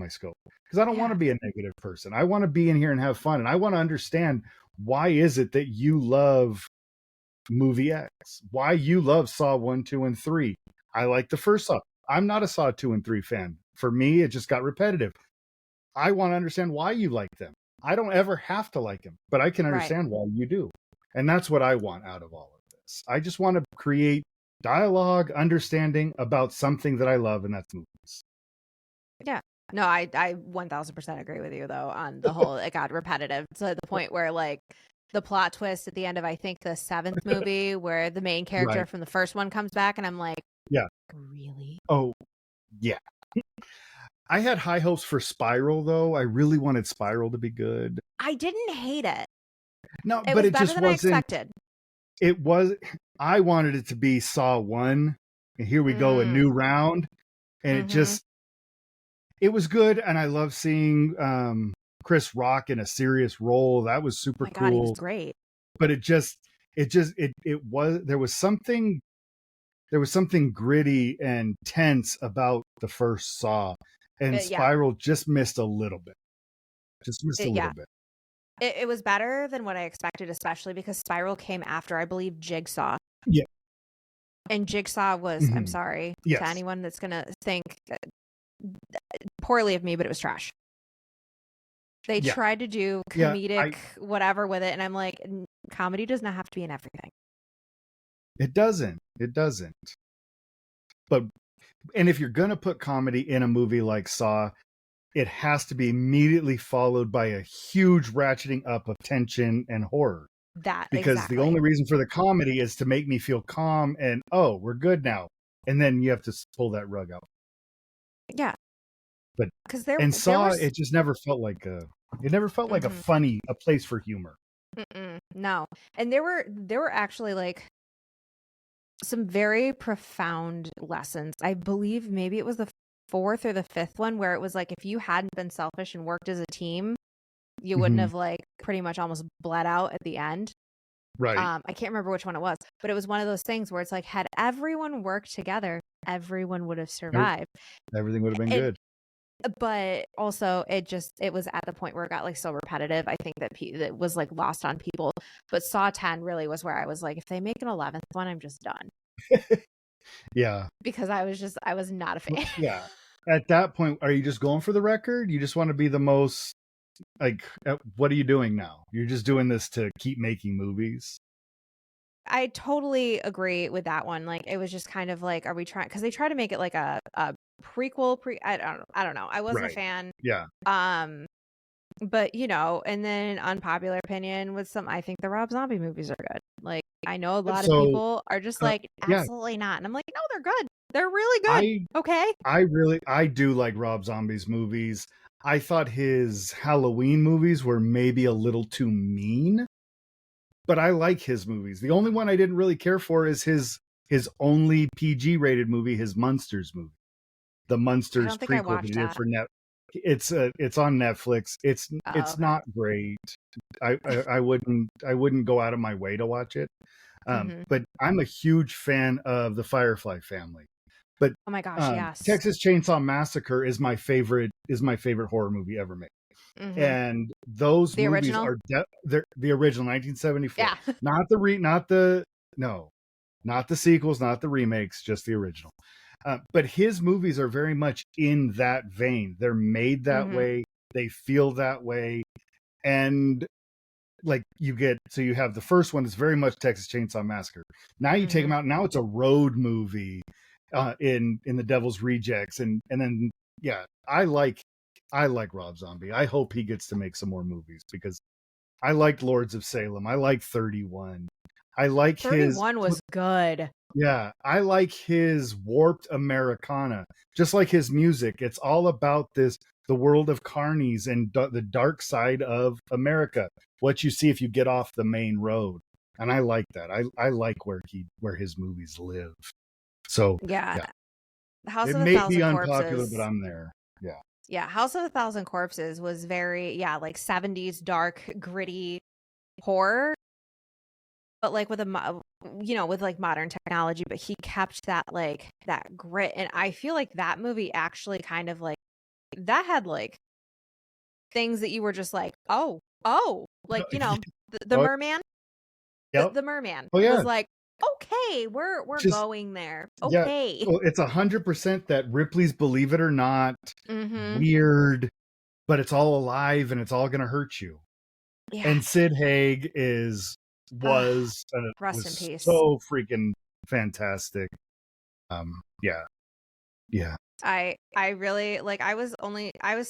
Speaker 2: scope, because I don't want to
Speaker 1: Yeah.
Speaker 2: be a negative person. I want to be in here and have fun, and I want to understand, why is it that you love movie X? Why you love Saw 1, 2, and 3? I like the first Saw. I'm not a Saw 2 and 3 fan. For me, it just got repetitive. I want to understand why you like them. I don't ever have to like them, but I can
Speaker 1: Right.
Speaker 2: understand why you do. And that's what I want out of all of this. I just want to create dialogue, understanding about something that I love, and that's movies.
Speaker 1: Yeah. No, I 1000% agree with you though on the whole it got repetitive to the point where like the plot twist at the end of I think the seventh movie where the main character
Speaker 2: Right.
Speaker 1: from the first one comes back and I'm like,
Speaker 2: Yeah.
Speaker 1: really?
Speaker 2: Oh, yeah. I had high hopes for Spiral, though. I really wanted Spiral to be good.
Speaker 1: I didn't hate it.
Speaker 2: No,
Speaker 1: It
Speaker 2: but
Speaker 1: was
Speaker 2: it
Speaker 1: better
Speaker 2: just
Speaker 1: than I
Speaker 2: wasn't.
Speaker 1: expected.
Speaker 2: It was. I wanted it to be Saw 1, and here we go, a
Speaker 1: Mm,
Speaker 2: new round. And it
Speaker 1: mm-hmm.
Speaker 2: just, it was good. And I love seeing Chris Rock in a serious role. That was super
Speaker 1: My God, he was
Speaker 2: cool.
Speaker 1: great.
Speaker 2: But there was something gritty and tense about the first Saw. And
Speaker 1: Yeah.
Speaker 2: Spiral just missed a little bit. Just missed a
Speaker 1: Yeah.
Speaker 2: little bit.
Speaker 1: It was better than what I expected, especially because Spiral came after, I believe, Jigsaw.
Speaker 2: Yeah.
Speaker 1: And Jigsaw was, I'm
Speaker 2: Mhm.
Speaker 1: sorry to
Speaker 2: Yes.
Speaker 1: anyone that's going to think poorly of me, but it was trash. They
Speaker 2: Yeah.
Speaker 1: tried to do
Speaker 2: Yeah.
Speaker 1: comedic whatever with it, and I'm like, comedy does not have to be in everything.
Speaker 2: It doesn't. It doesn't. But and if you're gonna put comedy in a movie like Saw, it has to be immediately followed by a huge ratcheting up of tension and horror.
Speaker 1: That
Speaker 2: Because the
Speaker 1: exactly.
Speaker 2: only reason for the comedy is to make me feel calm and oh, we're good now. And then you have to pull that rug out.
Speaker 1: Yeah,
Speaker 2: But
Speaker 1: because
Speaker 2: and
Speaker 1: there
Speaker 2: Saw,
Speaker 1: were
Speaker 2: it just never felt like
Speaker 1: mhm,
Speaker 2: a place for humor.
Speaker 1: no, and there were actually like some very profound lessons. I believe maybe it was the fourth or the fifth one where it was like if you hadn't been selfish and worked as a team, you wouldn't
Speaker 2: Mhm.
Speaker 1: have like pretty much almost bled out at the end.
Speaker 2: Right.
Speaker 1: I can't remember which one it was, but it was one of those things where it's like had everyone worked together, everyone would have
Speaker 2: Every-
Speaker 1: survived.
Speaker 2: Everything would have been
Speaker 1: And
Speaker 2: good.
Speaker 1: but also it was at the point where it got like so repetitive. I think that that was like lost on people. But Saw 10 really was where I was like, if they make an 11th one, I'm just done
Speaker 2: Yeah.
Speaker 1: because I was not a fan.
Speaker 2: Yeah. At that point, are you just going for the record? You just want to be the most like what are you doing now? You're just doing this to keep making movies?
Speaker 1: I totally agree with that one. Like it was just kind of like, are we trying? Because they try to make it like a prequel. I don't know. I wasn't a
Speaker 2: Right.
Speaker 1: fan.
Speaker 2: Yeah.
Speaker 1: Um, but you know, and then unpopular opinion with some. I think the Rob Zombie movies are good. Like I know a lot of
Speaker 2: So
Speaker 1: people are just
Speaker 2: uh,
Speaker 1: like
Speaker 2: yeah,
Speaker 1: absolutely not, and I'm like, no, they're good. They're really good.
Speaker 2: I
Speaker 1: Okay.
Speaker 2: I do like Rob Zombie's movies. I thought his Halloween movies were maybe a little too mean, but I like his movies. The only one I didn't really care for is his only PG rated movie, his Munsters movie, the
Speaker 1: I
Speaker 2: Munsters
Speaker 1: don't think I
Speaker 2: prequel that he
Speaker 1: watched
Speaker 2: did
Speaker 1: that.
Speaker 2: for Net. It's on Netflix.
Speaker 1: Oh,
Speaker 2: It's
Speaker 1: okay.
Speaker 2: not great. I wouldn't go out of my way to watch it.
Speaker 1: Mm-hmm.
Speaker 2: But I'm a huge fan of the Firefly family. But
Speaker 1: Oh my gosh, yes.
Speaker 2: Texas Chainsaw Massacre is my favorite horror movie ever made.
Speaker 1: Mm-hmm.
Speaker 2: And those
Speaker 1: The
Speaker 2: movies
Speaker 1: original.
Speaker 2: are they're the original 1974,
Speaker 1: Yeah.
Speaker 2: not the not the no, not the sequels, not the remakes, just the original. But his movies are very much in that vein. They're made that
Speaker 1: Mm-hmm.
Speaker 2: way. They feel that way, and like you have the first one is very much Texas Chainsaw Massacre. Now you take
Speaker 1: Mm-hmm.
Speaker 2: them out. Now it's a road movie in the Devil's Rejects, and then yeah, I like Rob Zombie. I hope he gets to make some more movies because I liked Lords of Salem. I like 31. I like his
Speaker 1: 31 was good.
Speaker 2: yeah, I like his warped Americana. Just like his music, it's all about the world of carnies and the dark side of America. What you see if you get off the main road. And I like that. I like where his movies live. So,
Speaker 1: Yeah.
Speaker 2: yeah.
Speaker 1: House
Speaker 2: It
Speaker 1: of a
Speaker 2: may be
Speaker 1: Thousand
Speaker 2: unpopular, but
Speaker 1: Corpses.
Speaker 2: I'm there. Yeah.
Speaker 1: Yeah, House of a Thousand Corpses was very, yeah, like 70s dark, gritty horror, but like with you know, with like modern technology, but he kept that like that grit. And I feel like that movie actually kind of like that had like things that you were just like, oh, like, you know, the
Speaker 2: Oh,
Speaker 1: merman,
Speaker 2: yep.
Speaker 1: the merman
Speaker 2: Oh
Speaker 1: was
Speaker 2: yeah.
Speaker 1: like, okay, we're
Speaker 2: Just
Speaker 1: going there.
Speaker 2: yeah.
Speaker 1: Okay.
Speaker 2: Well, it's 100% that Ripley's Believe It or Not
Speaker 1: Mm-hmm.
Speaker 2: weird, but it's all alive and it's all going to hurt you.
Speaker 1: Yeah.
Speaker 2: And Sid Haig
Speaker 1: Ah, rest in
Speaker 2: was
Speaker 1: peace.
Speaker 2: so freaking fantastic. Yeah, Yeah.
Speaker 1: I really like I was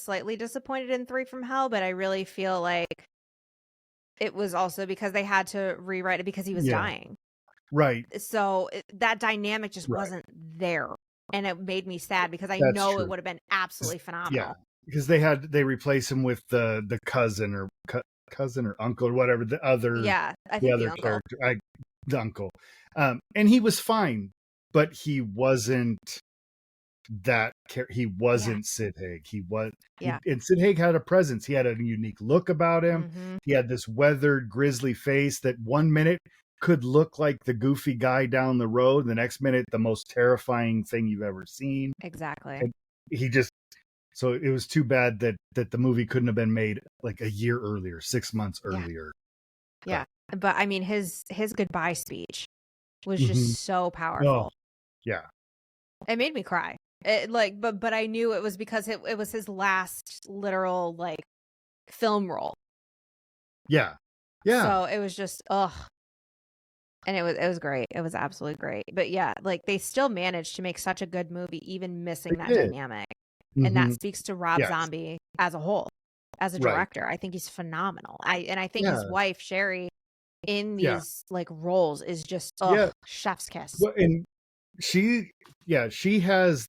Speaker 1: slightly disappointed in 3 from Hell, but I really feel like it was also because they had to rewrite it because he was
Speaker 2: Yeah.
Speaker 1: dying.
Speaker 2: Right.
Speaker 1: So, that dynamic just
Speaker 2: Right.
Speaker 1: wasn't there, and it made me sad because I
Speaker 2: That's
Speaker 1: know it
Speaker 2: true.
Speaker 1: would have been
Speaker 2: 'Cause-
Speaker 1: absolutely
Speaker 2: Yeah.
Speaker 1: phenomenal.
Speaker 2: Because they replace him with the cousin or cousin or uncle or whatever
Speaker 1: Yeah, I
Speaker 2: the
Speaker 1: think the
Speaker 2: other
Speaker 1: uncle.
Speaker 2: character, the uncle, and he was fine, but he wasn't he
Speaker 1: Yeah,
Speaker 2: wasn't Sid Haig.
Speaker 1: yeah.
Speaker 2: And Sid Haig had a presence. He had a unique look about him.
Speaker 1: Mhm.
Speaker 2: He had this weathered, grisly face that one minute could look like the goofy guy down the road, the next minute the most terrifying thing you've ever seen.
Speaker 1: Exactly.
Speaker 2: And he just so it was too bad that the movie couldn't have been made like a year earlier, 6 months
Speaker 1: Yeah,
Speaker 2: earlier.
Speaker 1: yeah.
Speaker 2: But
Speaker 1: But, I mean, his goodbye speech was just
Speaker 2: mhm.
Speaker 1: so
Speaker 2: Oh
Speaker 1: powerful.
Speaker 2: yeah,
Speaker 1: It made me cry. It, like, but I knew it was because it was his last literal, like, film role.
Speaker 2: yeah, yeah.
Speaker 1: So, it was just ugh, and it was great. It was absolutely great. But, yeah, like, they still managed to make such a good movie even
Speaker 2: They
Speaker 1: missing that
Speaker 2: did.
Speaker 1: dynamic, and that
Speaker 2: Hmm.
Speaker 1: speaks to Rob
Speaker 2: Yes,
Speaker 1: Zombie as a whole, as a
Speaker 2: right.
Speaker 1: director. I think he's phenomenal. I think his
Speaker 2: Yeah,
Speaker 1: wife, Sherry, in
Speaker 2: yeah,
Speaker 1: these, like, roles is just, ugh,
Speaker 2: yeah.
Speaker 1: chef's kiss.
Speaker 2: Well, and she, yeah, she has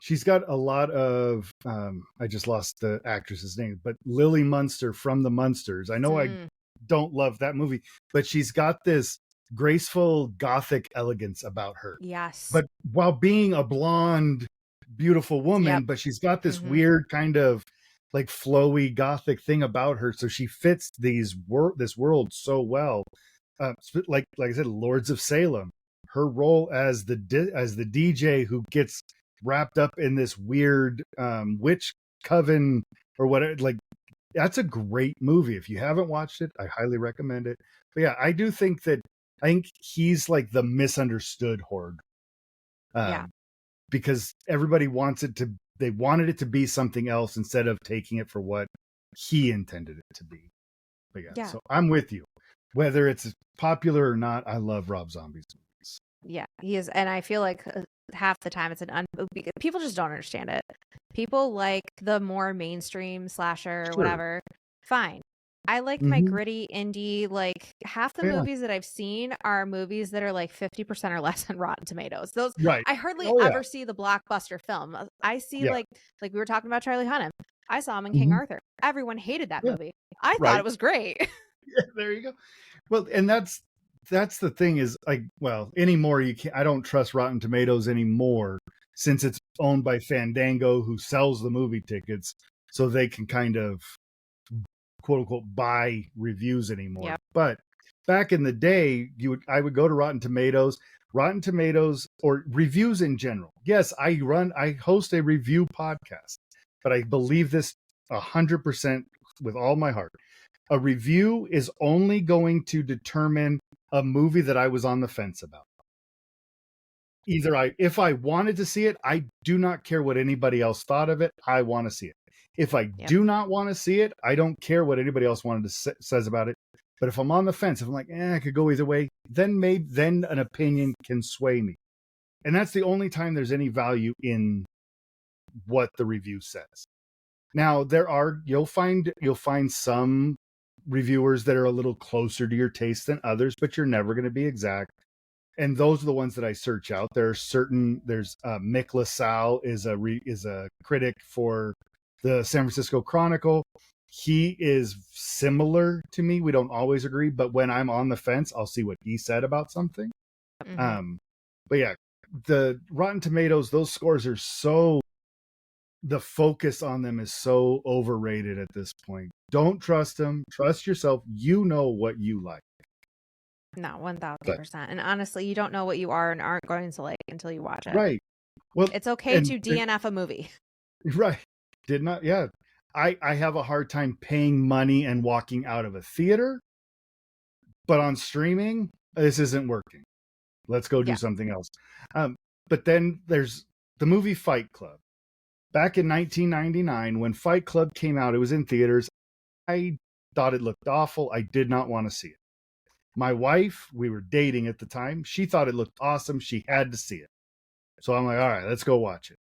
Speaker 2: she's got a lot of I just lost the actress's name, but Lily Munster from the Munsters. I know I
Speaker 1: Mm,
Speaker 2: don't love that movie, but she's got this graceful gothic elegance about her.
Speaker 1: yes.
Speaker 2: But while being a blonde, beautiful
Speaker 1: Yep.
Speaker 2: woman, but she's got this
Speaker 1: Mhm.
Speaker 2: weird kind of like flowy gothic thing about her. So she fits this world so well. Like I said, Lords of Salem. Her role as as the DJ who gets wrapped up in this weird witch coven or whatever. Like that's a great movie. If you haven't watched it, I highly recommend it. But yeah, I think he's like the misunderstood horde.
Speaker 1: Yeah.
Speaker 2: Um, because everybody they wanted it to be something else instead of taking it for what he intended it to be. But yeah,
Speaker 1: Yeah.
Speaker 2: so I'm with you. Whether it's popular or not, I love Rob Zombie's movies.
Speaker 1: Yeah, he is, and I feel like half the time it's people just don't understand it. People like the more mainstream slasher,
Speaker 2: Sure.
Speaker 1: whatever. Fine. I like my
Speaker 2: Hmm.
Speaker 1: gritty indie. Like half the
Speaker 2: Yeah.
Speaker 1: movies that I've seen are movies that are like 50% or less on Rotten Tomatoes. Those
Speaker 2: Right.
Speaker 1: I hardly
Speaker 2: Oh yeah.
Speaker 1: ever see the blockbuster film. I see
Speaker 2: Yeah.
Speaker 1: like we were talking about Charlie Hunnam. I saw him in King
Speaker 2: Hmm.
Speaker 1: Arthur. Everyone hated that
Speaker 2: Yeah.
Speaker 1: movie. I thought it
Speaker 2: Right.
Speaker 1: was great.
Speaker 2: Yeah, there you go. Well, and that's the thing is like, well, anymore you can't. I don't trust Rotten Tomatoes anymore since it's owned by Fandango, who sells the movie tickets, so they can kind of quote unquote buy reviews anymore.
Speaker 1: Yep.
Speaker 2: But back in the day, I would go to Rotten Tomatoes or reviews in general. Yes, I host a review podcast, but I believe this 100% with all my heart. A review is only going to determine a movie that I was on the fence about. If I wanted to see it, I do not care what anybody else thought of it. I want to see it. If I
Speaker 1: Yep.
Speaker 2: do not want to see it, I don't care what anybody else says about it. But if I'm on the fence, if I'm like, I could go either way, then an opinion can sway me. And that's the only time there's any value in what the review says. Now you'll find some reviewers that are a little closer to your taste than others, but you're never going to be exact. And those are the ones that I search out. There's Mick LaSalle is a critic for the San Francisco Chronicle. He is similar to me. We don't always agree, but when I'm on the fence, I'll see what he said about something.
Speaker 1: Mhm.
Speaker 2: Um, but yeah, the Rotten Tomatoes, those scores are so the focus on them is so overrated at this point. Don't trust them. Trust yourself. You know what you like.
Speaker 1: No,
Speaker 2: But
Speaker 1: 1000%. And honestly, you don't know what you are and aren't going to like until you watch it.
Speaker 2: right. Well,
Speaker 1: It's okay
Speaker 2: and
Speaker 1: to DNF a movie.
Speaker 2: right. Did not. Yeah. I have a hard time paying money and walking out of a theater, but on streaming, this isn't working. Let's go do
Speaker 1: Yeah.
Speaker 2: something else. Um, but then there's the movie Fight Club. Back in 1999, when Fight Club came out, it was in theaters. I thought it looked awful. I did not want to see it. My wife, we were dating at the time, she thought it looked awesome. She had to see it. So I'm like, all right, let's go watch it.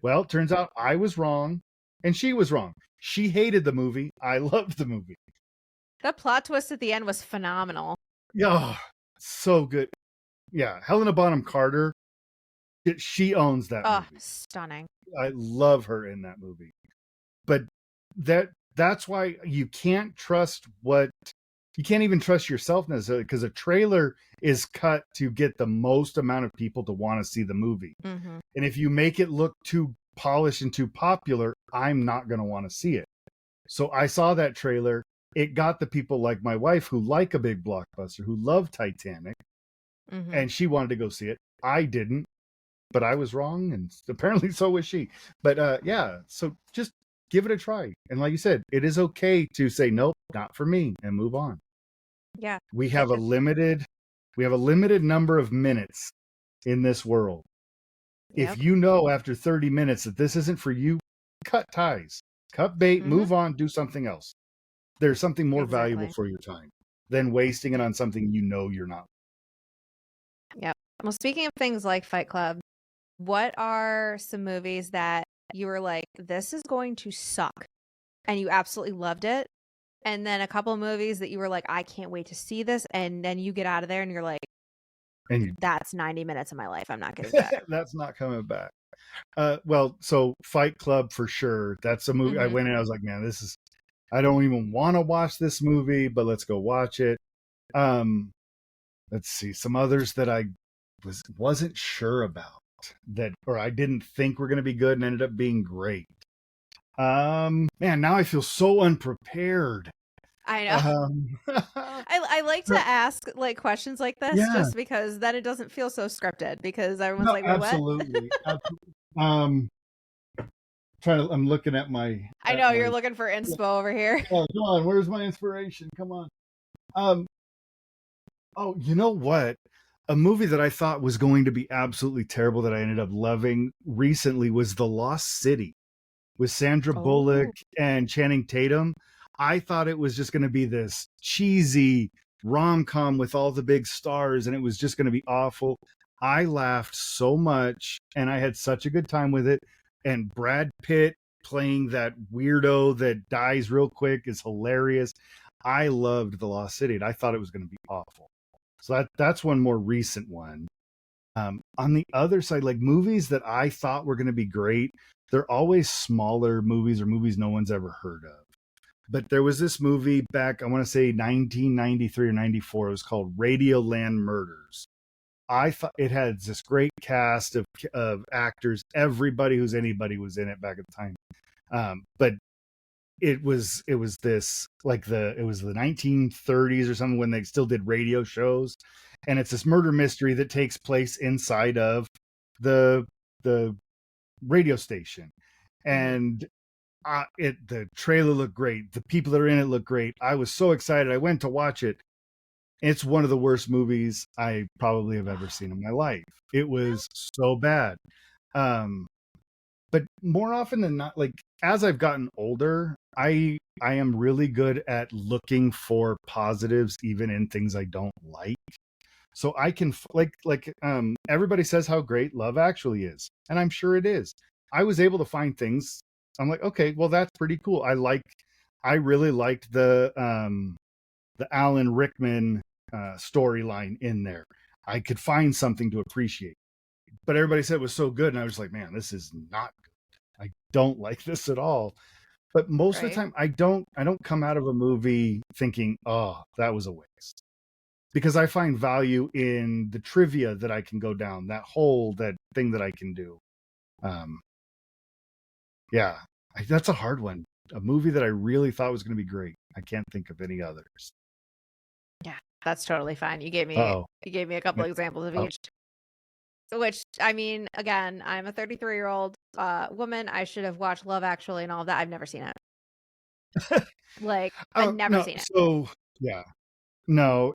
Speaker 2: Well, it turns out I was wrong and she was wrong. She hated the movie. I loved the movie.
Speaker 1: The plot twist at the end was phenomenal.
Speaker 2: Yeah, so good. Yeah, Helena Bonham Carter, she owns that
Speaker 1: Oh,
Speaker 2: movie.
Speaker 1: stunning.
Speaker 2: I love her in that movie. But that's why you can't trust what you can't even trust yourself necessarily, because a trailer is cut to get the most amount of people to want to see the movie.
Speaker 1: Mm-hmm.
Speaker 2: And if you make it look too polished and too popular, I'm not going to want to see it. So I saw that trailer. It got the people like my wife who like a big blockbuster, who love Titanic,
Speaker 1: Mm-hmm.
Speaker 2: and she wanted to go see it. I didn't, but I was wrong, and apparently so was she. But yeah, so just give it a try. And like you said, it is okay to say nope, not for me, and move on.
Speaker 1: Yeah.
Speaker 2: We have a limited number of minutes in this world.
Speaker 1: Yep.
Speaker 2: If you know after 30 minutes that this isn't for you, cut ties, cut bait,
Speaker 1: Mm-hmm.
Speaker 2: move on, do something else. There's something more valuable
Speaker 1: Exactly.
Speaker 2: for your time than wasting it on something you know you're not.
Speaker 1: Yep. Well, speaking of things like Fight Club, what are some movies that you were like, this is going to suck, and you absolutely loved it? And then a couple of movies that you were like, I can't wait to see this, and then you get out of there and you're like,
Speaker 2: And you,
Speaker 1: that's 90 minutes of my life I'm not getting back.
Speaker 2: that's not coming back. Well, so Fight Club for sure. That's a movie I
Speaker 1: Mm-hmm.
Speaker 2: went in. I was like, man, I don't even want to watch this movie, but let's go watch it. Let's see some others that I wasn't sure about or I didn't think were going to be good and ended up being great. Man, now I feel so unprepared.
Speaker 1: I know. I like to ask like questions like this
Speaker 2: Yeah,
Speaker 1: just because then it doesn't feel so scripted because everyone's
Speaker 2: no,
Speaker 1: like, wait, what?
Speaker 2: absolutely. Um, I'm looking at my.
Speaker 1: I know you're looking for inspo over here.
Speaker 2: Oh, come on, where's my inspiration? Come on. Um, oh, you know what? A movie that I thought was going to be absolutely terrible that I ended up loving recently was The Lost City with Sandra Bullock
Speaker 1: Oh.
Speaker 2: and Channing Tatum. I thought it was just going to be this cheesy rom-com with all the big stars and it was just going to be awful. I laughed so much and I had such a good time with it. And Brad Pitt playing that weirdo that dies real quick is hilarious. I loved The Lost City and I thought it was going to be awful. So that's one more recent one. On the other side, like movies that I thought were going to be great, they're always smaller movies or movies no one's ever heard of. But there was this movie back, I want to say 1993 or 94. It was called Radioland Murders. I thought it had this great cast of actors. Everybody who's anybody was in it back at the time. But it was this like it was the 1930s or something when they still did radio shows, and it's this murder mystery that takes place inside of the radio station. And the trailer looked great, the people that are in it look great. I was so excited, I went to watch it. It's one of the worst movies I probably have ever seen in my life. It was so bad. But more often than not, like as I've gotten older, I am really good at looking for positives even in things I don't like. So I can everybody says how great Love Actually is, and I'm sure it is. I was able to find things. I'm like, okay, well that's pretty cool. I really liked the Alan Rickman storyline in there. I could find something to appreciate. But everybody said it was so good, and I was like, man, this is not good. I don't like this at all. But most of the
Speaker 1: Right.
Speaker 2: time, I don't come out of a movie thinking, oh, that was a waste, because I find value in the trivia that I can go down, that thing that I can do. Um, yeah, that's a hard one. A movie that I really thought was going to be great. I can't think of any others.
Speaker 1: Yeah, that's totally fine. You gave me
Speaker 2: Oh,
Speaker 1: a couple examples of
Speaker 2: oh,
Speaker 1: each. Which I mean, again, I'm a 33-year-old woman. I should have watched Love Actually and all of that. I've never seen it. Like, I've
Speaker 2: oh
Speaker 1: never
Speaker 2: no.
Speaker 1: seen it.
Speaker 2: So yeah, no,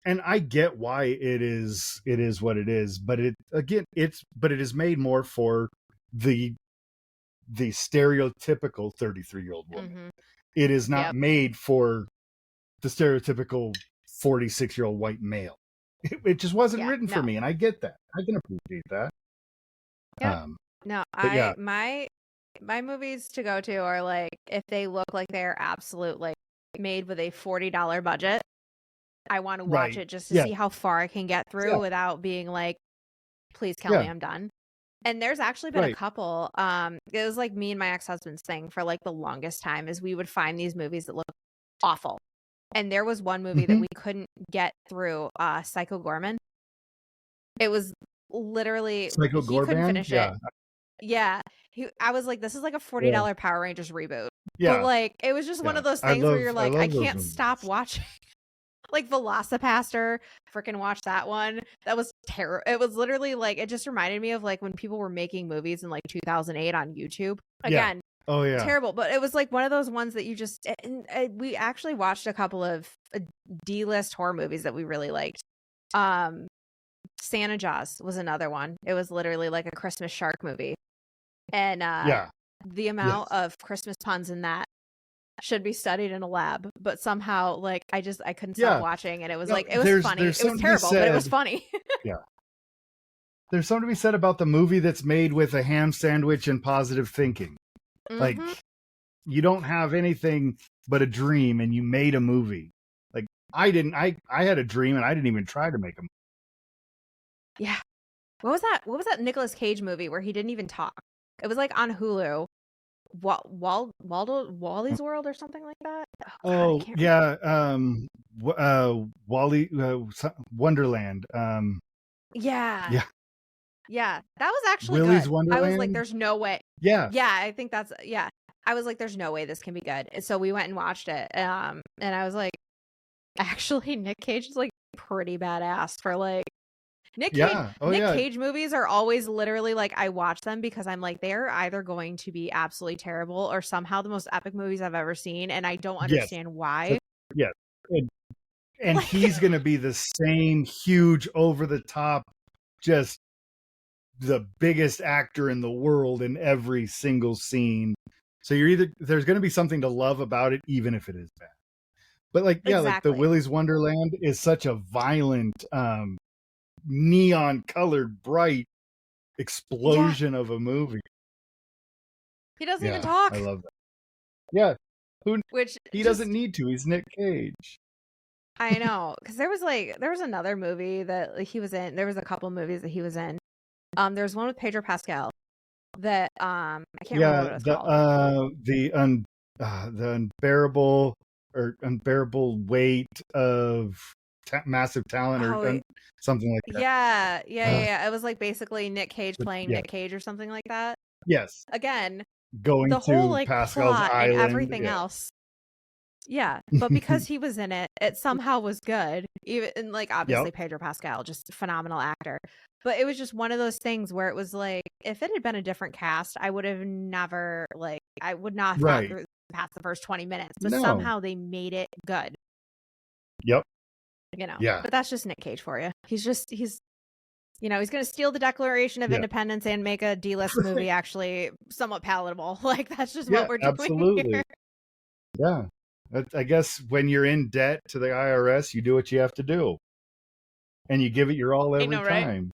Speaker 2: and I get why it is what it is, but it is made more for the stereotypical 33-year-old woman.
Speaker 1: Mm-hmm.
Speaker 2: It is not
Speaker 1: Yep.
Speaker 2: made for the stereotypical 46-year-old white male. It just wasn't
Speaker 1: Yeah.
Speaker 2: written for
Speaker 1: No.
Speaker 2: me, and I get that. I can appreciate that.
Speaker 1: Yep. No,
Speaker 2: But yeah,
Speaker 1: my movies to go to are like if they look like they're absolute like made with a $40 budget. I want to watch
Speaker 2: right.
Speaker 1: it just to
Speaker 2: Yeah,
Speaker 1: see how far I can get
Speaker 2: yeah,
Speaker 1: through without being like, please kill me,
Speaker 2: yeah,
Speaker 1: I'm done. And there's actually been a
Speaker 2: right.
Speaker 1: couple. It was like me and my ex-husband's thing for like the longest time is we would find these movies that look awful. And there was one movie that
Speaker 2: Hmm.
Speaker 1: we couldn't get through, Psycho Gorman. It was literally
Speaker 2: Psycho
Speaker 1: he couldn't
Speaker 2: Gorban.
Speaker 1: finish it.
Speaker 2: Yeah,
Speaker 1: Yeah. I was like, this is like a
Speaker 2: yeah,
Speaker 1: $40 Power Rangers reboot. But
Speaker 2: yeah,
Speaker 1: like it was just one
Speaker 2: yeah.
Speaker 1: of those things where you're
Speaker 2: I
Speaker 1: like, I
Speaker 2: love those
Speaker 1: can't
Speaker 2: movies.
Speaker 1: stop watching. Like Velocipaster, freaking watch that one. That was terrible. It was literally like it just reminded me of like when people were making movies in like 2008 on YouTube.
Speaker 2: Yeah.
Speaker 1: Again,
Speaker 2: Oh yeah.
Speaker 1: terrible, but it was like one of those ones that you just we actually watched a couple of D-list horror movies that we really liked. Um Santa Jaws was another one. It was literally like a Christmas shark movie. And
Speaker 2: Yeah.
Speaker 1: the amount
Speaker 2: Yes.
Speaker 1: of Christmas puns in that should be studied in a lab, but somehow like I couldn't stop
Speaker 2: Yeah.
Speaker 1: watching and it was
Speaker 2: No,
Speaker 1: like it was funny.
Speaker 2: there's
Speaker 1: It was
Speaker 2: something to be
Speaker 1: terrible, but it was
Speaker 2: said.
Speaker 1: funny.
Speaker 2: Yeah. There's something to be said about the movie that's made with a ham sandwich and positive thinking. Like
Speaker 1: Mhm.
Speaker 2: you don't have anything but a dream and you made a movie. Like I didn't I had a dream and I didn't even try to make a movie.
Speaker 1: Yeah. What was that? What was that Nicolas Cage movie where he didn't even talk? It was like on Hulu. Wally's World or something like that. Oh God, I
Speaker 2: Oh,
Speaker 1: can't remember.
Speaker 2: yeah, Wally Wonderland.
Speaker 1: Yeah.
Speaker 2: Yeah,
Speaker 1: Yeah. That was actually
Speaker 2: Willy's
Speaker 1: good. I was like,
Speaker 2: Wonderland.
Speaker 1: there's no way.
Speaker 2: Yeah.
Speaker 1: Yeah, I think that's yeah. I was like, there's no way this can be good. And so we went and watched it. And I was like, actually, Nick Cage is like pretty badass for like
Speaker 2: Yeah. Oh
Speaker 1: Nick
Speaker 2: yeah.
Speaker 1: Cage movies are always literally like I watch them because I'm like they're either going to be absolutely terrible or somehow the most epic movies I've ever seen, and I don't
Speaker 2: Yes.
Speaker 1: understand why.
Speaker 2: Yes. And
Speaker 1: Like,
Speaker 2: he's going to be the same huge over the top, just the biggest actor in the world in every single scene. So you're either there's going to be something to love about it, even if it is bad. But like, yeah, like the
Speaker 1: exactly.
Speaker 2: Willy's Wonderland is such a violent, neon colored, bright
Speaker 1: Yeah,
Speaker 2: explosion of a movie.
Speaker 1: he doesn't even
Speaker 2: Yeah, I
Speaker 1: talk,
Speaker 2: love that. Yeah, who
Speaker 1: which
Speaker 2: he doesn't
Speaker 1: just
Speaker 2: need to. He's Nick Cage.
Speaker 1: I know because there was another movie that like, he was in. There was a couple movies that he was in. There's one with Pedro Pascal that I can't remember
Speaker 2: Yeah,
Speaker 1: what it was called.
Speaker 2: the unbearable or unbearable weight of massive talent or
Speaker 1: Oh
Speaker 2: something like that.
Speaker 1: yeah. It was like basically Nick Cage playing
Speaker 2: Yeah,
Speaker 1: Nick Cage or something like that.
Speaker 2: yes,
Speaker 1: Again,
Speaker 2: going
Speaker 1: the whole
Speaker 2: to
Speaker 1: like
Speaker 2: Pascal's
Speaker 1: plot and
Speaker 2: island.
Speaker 1: everything
Speaker 2: Yeah,
Speaker 1: else. Yeah, but because he was in it, it somehow was good. Even and like
Speaker 2: yep,
Speaker 1: obviously Pedro Pascal, just a phenomenal actor. But it was just one of those things where it was like if it had been a different cast, I would have never like I would not have gotten
Speaker 2: right.
Speaker 1: through past the first 20 minutes. But
Speaker 2: No,
Speaker 1: somehow they made it good,
Speaker 2: yep,
Speaker 1: you know.
Speaker 2: yeah,
Speaker 1: But that's just Nick Cage for you. He's he's going to steal the Declaration of
Speaker 2: yeah,
Speaker 1: Independence and make a D-list movie actually somewhat palatable. Like that's just
Speaker 2: yeah,
Speaker 1: what we're doing here.
Speaker 2: absolutely. Yeah, I guess when you're in debt to the IRS, you do what you have to do, and you give it your all
Speaker 1: I
Speaker 2: every
Speaker 1: know, right?
Speaker 2: time.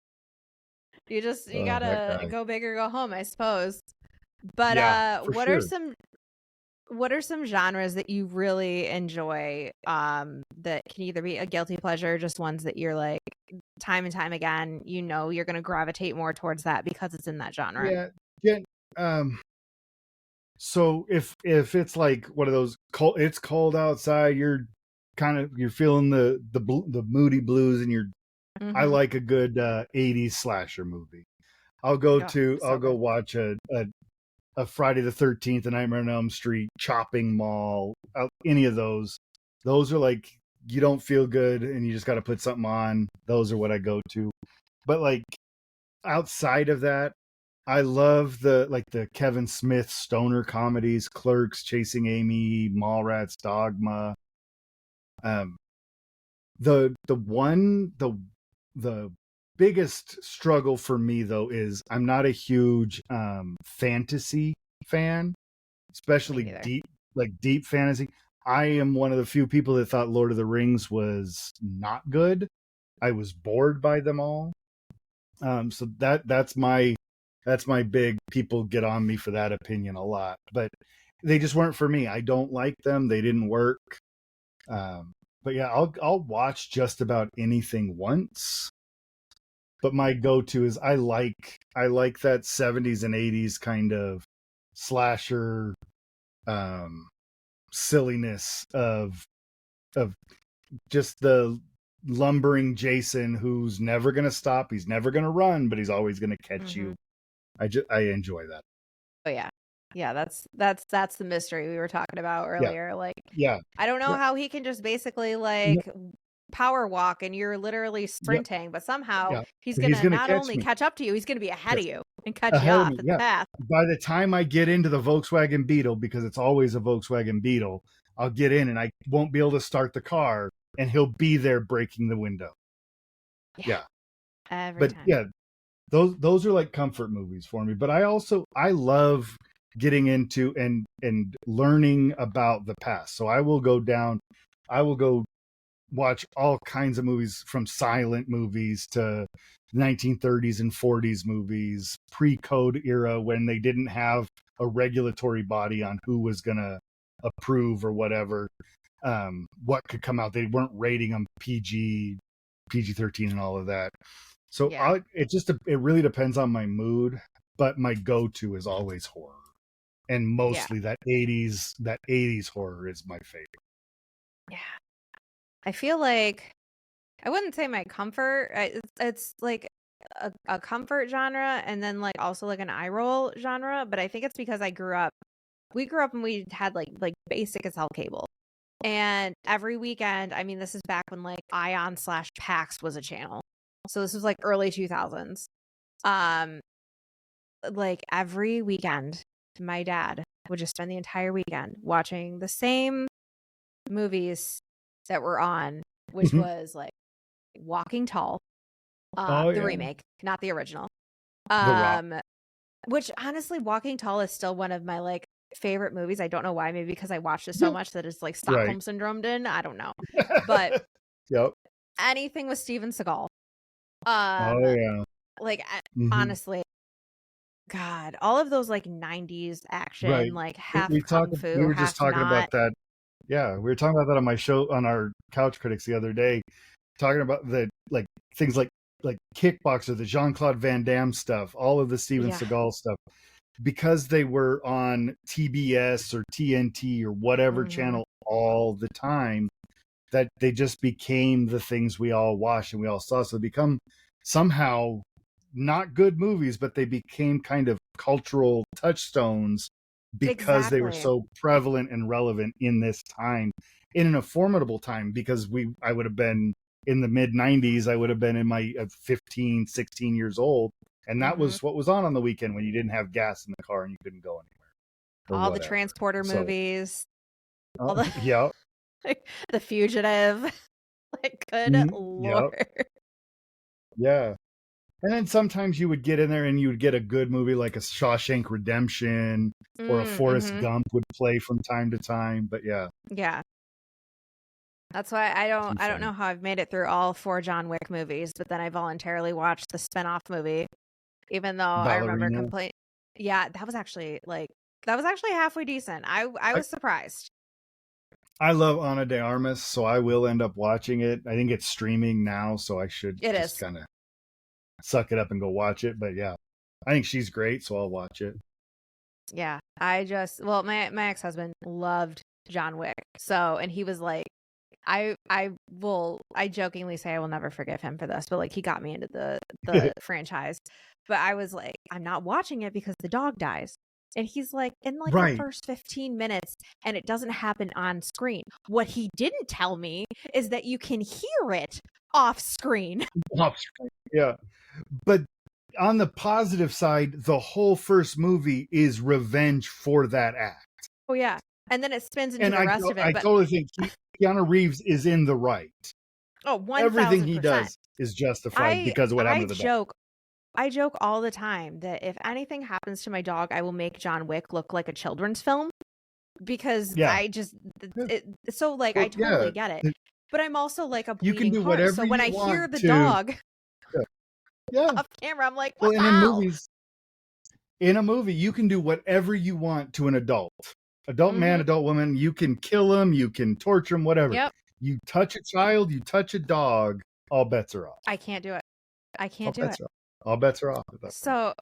Speaker 1: You
Speaker 2: Oh, that
Speaker 1: gotta
Speaker 2: guy.
Speaker 1: go big or go home, I suppose. But
Speaker 2: Yeah, for sure.
Speaker 1: what are some genres that you really enjoy? That can either be a guilty pleasure, or just ones that you're like time and time again, you're gonna gravitate more towards that because it's in that genre.
Speaker 2: Yeah, yeah. Um, so if it's like one of those cold, it's cold outside, you're feeling the moody blues, and I
Speaker 1: Mm-hmm.
Speaker 2: like a good 80s slasher movie.
Speaker 1: Oh,
Speaker 2: I'll
Speaker 1: so
Speaker 2: go
Speaker 1: good.
Speaker 2: watch a Friday the 13th, a Nightmare on Elm Street, Chopping Mall, any of those. Those are like you don't feel good and you just got to put something on. Those are what I go to. But like outside of that, I love the Kevin Smith stoner comedies, Clerks, Chasing Amy, Mallrats, Dogma. Um, the biggest struggle for me though is I'm not a huge fantasy fan,
Speaker 1: Me
Speaker 2: especially
Speaker 1: neither.
Speaker 2: deep fantasy. I am one of the few people that thought Lord of the Rings was not good. I was bored by them all. So that's my That's my big, people get on me for that opinion a lot, but they just weren't for me. I don't like them. They didn't work. Um, but yeah, I'll watch just about anything once. But my go-to is I like that 70s and 80s kind of slasher um silliness of just the lumbering Jason who's never going to stop, he's never going to run, but he's always going to catch
Speaker 1: Mm-hmm.
Speaker 2: you. I enjoy that.
Speaker 1: Oh yeah. Yeah, that's the mystery we were talking about
Speaker 2: Yeah.
Speaker 1: earlier. Like,
Speaker 2: Yeah.
Speaker 1: I don't know
Speaker 2: Yeah.
Speaker 1: how he can just basically
Speaker 2: No,
Speaker 1: like power walk and you're literally
Speaker 2: yeah.
Speaker 1: sprinting, but somehow
Speaker 2: Yeah.
Speaker 1: he's
Speaker 2: But he's
Speaker 1: gonna
Speaker 2: going to
Speaker 1: not
Speaker 2: catch
Speaker 1: only
Speaker 2: me.
Speaker 1: catch up to you, he's gonna be ahead of
Speaker 2: Yes.
Speaker 1: you and cut you
Speaker 2: Ahead of
Speaker 1: off
Speaker 2: me.
Speaker 1: in the
Speaker 2: Yeah.
Speaker 1: path.
Speaker 2: By the time I get into the Volkswagen Beetle, because it's always a Volkswagen Beetle, I'll get in and I won't be able to start the car, and he'll be there breaking the window.
Speaker 1: Yeah,
Speaker 2: Yeah.
Speaker 1: every
Speaker 2: But
Speaker 1: time.
Speaker 2: yeah, those are like comfort movies for me. But I love getting into and learning about the past. So I will go watch all kinds of movies, from silent movies to 1930s and 40s movies, pre-code era, when they didn't have a regulatory body on who was going to approve or whatever, what could come out. They weren't rating them PG-13 and all of that. So
Speaker 1: Yeah.
Speaker 2: it really depends on my mood, but my go-to is always horror. And
Speaker 1: Yeah.
Speaker 2: mostly that 80s horror is my favorite.
Speaker 1: Yeah. I feel like I wouldn't say my comfort. It's like a comfort genre and then like also like an eye roll genre, but I think it's because we grew up and we had like basic as hell cable. And every weekend, I mean, this is back when like Ion/Pax was a channel. So this was like early 2000s. Um, like every weekend, my dad would just spend the entire weekend watching the same movies that were on, which was like Walking Tall,
Speaker 2: Oh
Speaker 1: the
Speaker 2: yeah,
Speaker 1: remake, not the original.
Speaker 2: The Rock.
Speaker 1: Um, which honestly, Walking Tall is still one of my like favorite movies. I don't know why. Maybe because I watched it so
Speaker 2: Yeah.
Speaker 1: much that it's like
Speaker 2: Right.
Speaker 1: Stockholm syndromed in. I don't know. But
Speaker 2: Yep.
Speaker 1: anything with Steven Seagal.
Speaker 2: Oh
Speaker 1: Um,
Speaker 2: yeah.
Speaker 1: like
Speaker 2: Hmm.
Speaker 1: honestly, God, all of those like 90s action,
Speaker 2: Right.
Speaker 1: like
Speaker 2: We,
Speaker 1: half
Speaker 2: we talk.
Speaker 1: kung
Speaker 2: We
Speaker 1: fu,
Speaker 2: were just
Speaker 1: half
Speaker 2: talking about
Speaker 1: not.
Speaker 2: that. Yeah, we were talking about that on my show, on our Couch Critics the other day, talking about the like things like Kickboxer, the Jean Claude Van Damme stuff, all of the Steven
Speaker 1: Yeah,
Speaker 2: Seagal stuff, because they were on TBS or TNT or whatever
Speaker 1: hmm,
Speaker 2: channel all the time, that they just became the things we all watched and we all saw. So they become somehow not good movies, but they became kind of cultural touchstones because they were
Speaker 1: exactly.
Speaker 2: so prevalent and relevant in this time, in a formidable time. Because I would have been in the mid 90s, I would have been in my 15, 16 years old. And that
Speaker 1: Hmm.
Speaker 2: was what was on the weekend when you didn't have gas in the car and you couldn't go anywhere or
Speaker 1: All the
Speaker 2: whatever.
Speaker 1: transporter
Speaker 2: So,
Speaker 1: movies, all the
Speaker 2: yeah.
Speaker 1: like the fugitive. Like, good
Speaker 2: Yeah.
Speaker 1: lord.
Speaker 2: Yeah. And then sometimes you would get in there and you would get a good movie like a Shawshank Redemption, or a Forrest
Speaker 1: Mm-hmm.
Speaker 2: Gump would play from time to time. But yeah,
Speaker 1: Yeah. That's why
Speaker 2: too
Speaker 1: I don't
Speaker 2: funny.
Speaker 1: know how I've made it through all four John Wick movies, but then I voluntarily watched the spin-off movie, even though I remember
Speaker 2: Ballerina.
Speaker 1: complain. Yeah, that was actually halfway decent. I
Speaker 2: I,
Speaker 1: was surprised.
Speaker 2: I love Ana de Armas, so I will end up watching it. I think it's streaming now, so I should
Speaker 1: It
Speaker 2: just
Speaker 1: is.
Speaker 2: kind of suck it up and go watch it. But yeah, I think she's great, so I'll watch it.
Speaker 1: Yeah. I just well, my ex-husband loved John Wick. So, and he was like I jokingly say I will never forgive him for this, but like he got me into the franchise. But I was like, I'm not watching it because the dog dies. And he's like, in like the
Speaker 2: Right.
Speaker 1: first 15 minutes, and it doesn't happen on screen. What he didn't tell me is that you can hear it off screen.
Speaker 2: Yeah. But on the positive side, the whole first movie is revenge for that act.
Speaker 1: Oh yeah. And then it spins into
Speaker 2: And
Speaker 1: the rest of it.
Speaker 2: I
Speaker 1: But
Speaker 2: totally think Keanu Reeves is in the right.
Speaker 1: oh,
Speaker 2: Everything he
Speaker 1: 1000%.
Speaker 2: does is justified because of what
Speaker 1: I
Speaker 2: happened to the dog.
Speaker 1: joke I joke all the time that if anything happens to my dog, I will make John Wick look like a children's film because
Speaker 2: Yeah.
Speaker 1: I just so like I
Speaker 2: Well, yeah.
Speaker 1: totally get it. But I'm also like a
Speaker 2: You can
Speaker 1: bleeding
Speaker 2: do
Speaker 1: heart. So
Speaker 2: whatever
Speaker 1: when
Speaker 2: you
Speaker 1: I hear
Speaker 2: want
Speaker 1: the
Speaker 2: to.
Speaker 1: dog
Speaker 2: Yeah. Yeah.
Speaker 1: off camera, I'm like,
Speaker 2: Well,
Speaker 1: what the
Speaker 2: and in
Speaker 1: hell?
Speaker 2: movies, in a movie, you can do whatever you want to an adult man,
Speaker 1: Mm-hmm.
Speaker 2: adult woman. You can kill them, you can torture them, whatever.
Speaker 1: Yep.
Speaker 2: You touch a child, you touch a dog, all bets are off.
Speaker 1: I can't do it. I
Speaker 2: All
Speaker 1: can't do it.
Speaker 2: bets are off. All bets are off at that point.
Speaker 1: So,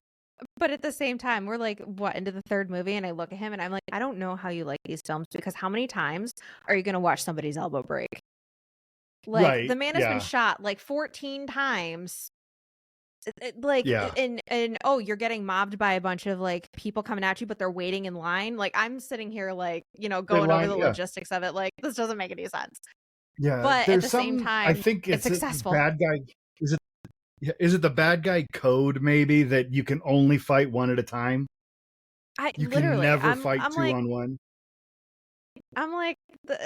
Speaker 1: but at the same time, we're like, what, into the third movie? And I look at him and I'm like, I don't know how you like these films because how many times are you going to watch somebody's elbow break? Like, the
Speaker 2: Right.
Speaker 1: man has been
Speaker 2: Yeah.
Speaker 1: shot like 14 times.
Speaker 2: Yeah.
Speaker 1: And oh, you're getting mobbed by a bunch of like people coming at you, but they're waiting in line. Like, I'm sitting here, like,
Speaker 2: They
Speaker 1: going over
Speaker 2: line,
Speaker 1: the
Speaker 2: yeah.
Speaker 1: logistics of it. Like, this doesn't make any sense.
Speaker 2: Yeah.
Speaker 1: But at
Speaker 2: There's
Speaker 1: the same
Speaker 2: some, I
Speaker 1: time,
Speaker 2: think
Speaker 1: it's
Speaker 2: it's a
Speaker 1: successful.
Speaker 2: bad guy. Is it, yeah, is it the bad guy code maybe that you can only fight one at a time?
Speaker 1: I
Speaker 2: You can
Speaker 1: literally,
Speaker 2: never fight
Speaker 1: I'm
Speaker 2: two
Speaker 1: like,
Speaker 2: on one.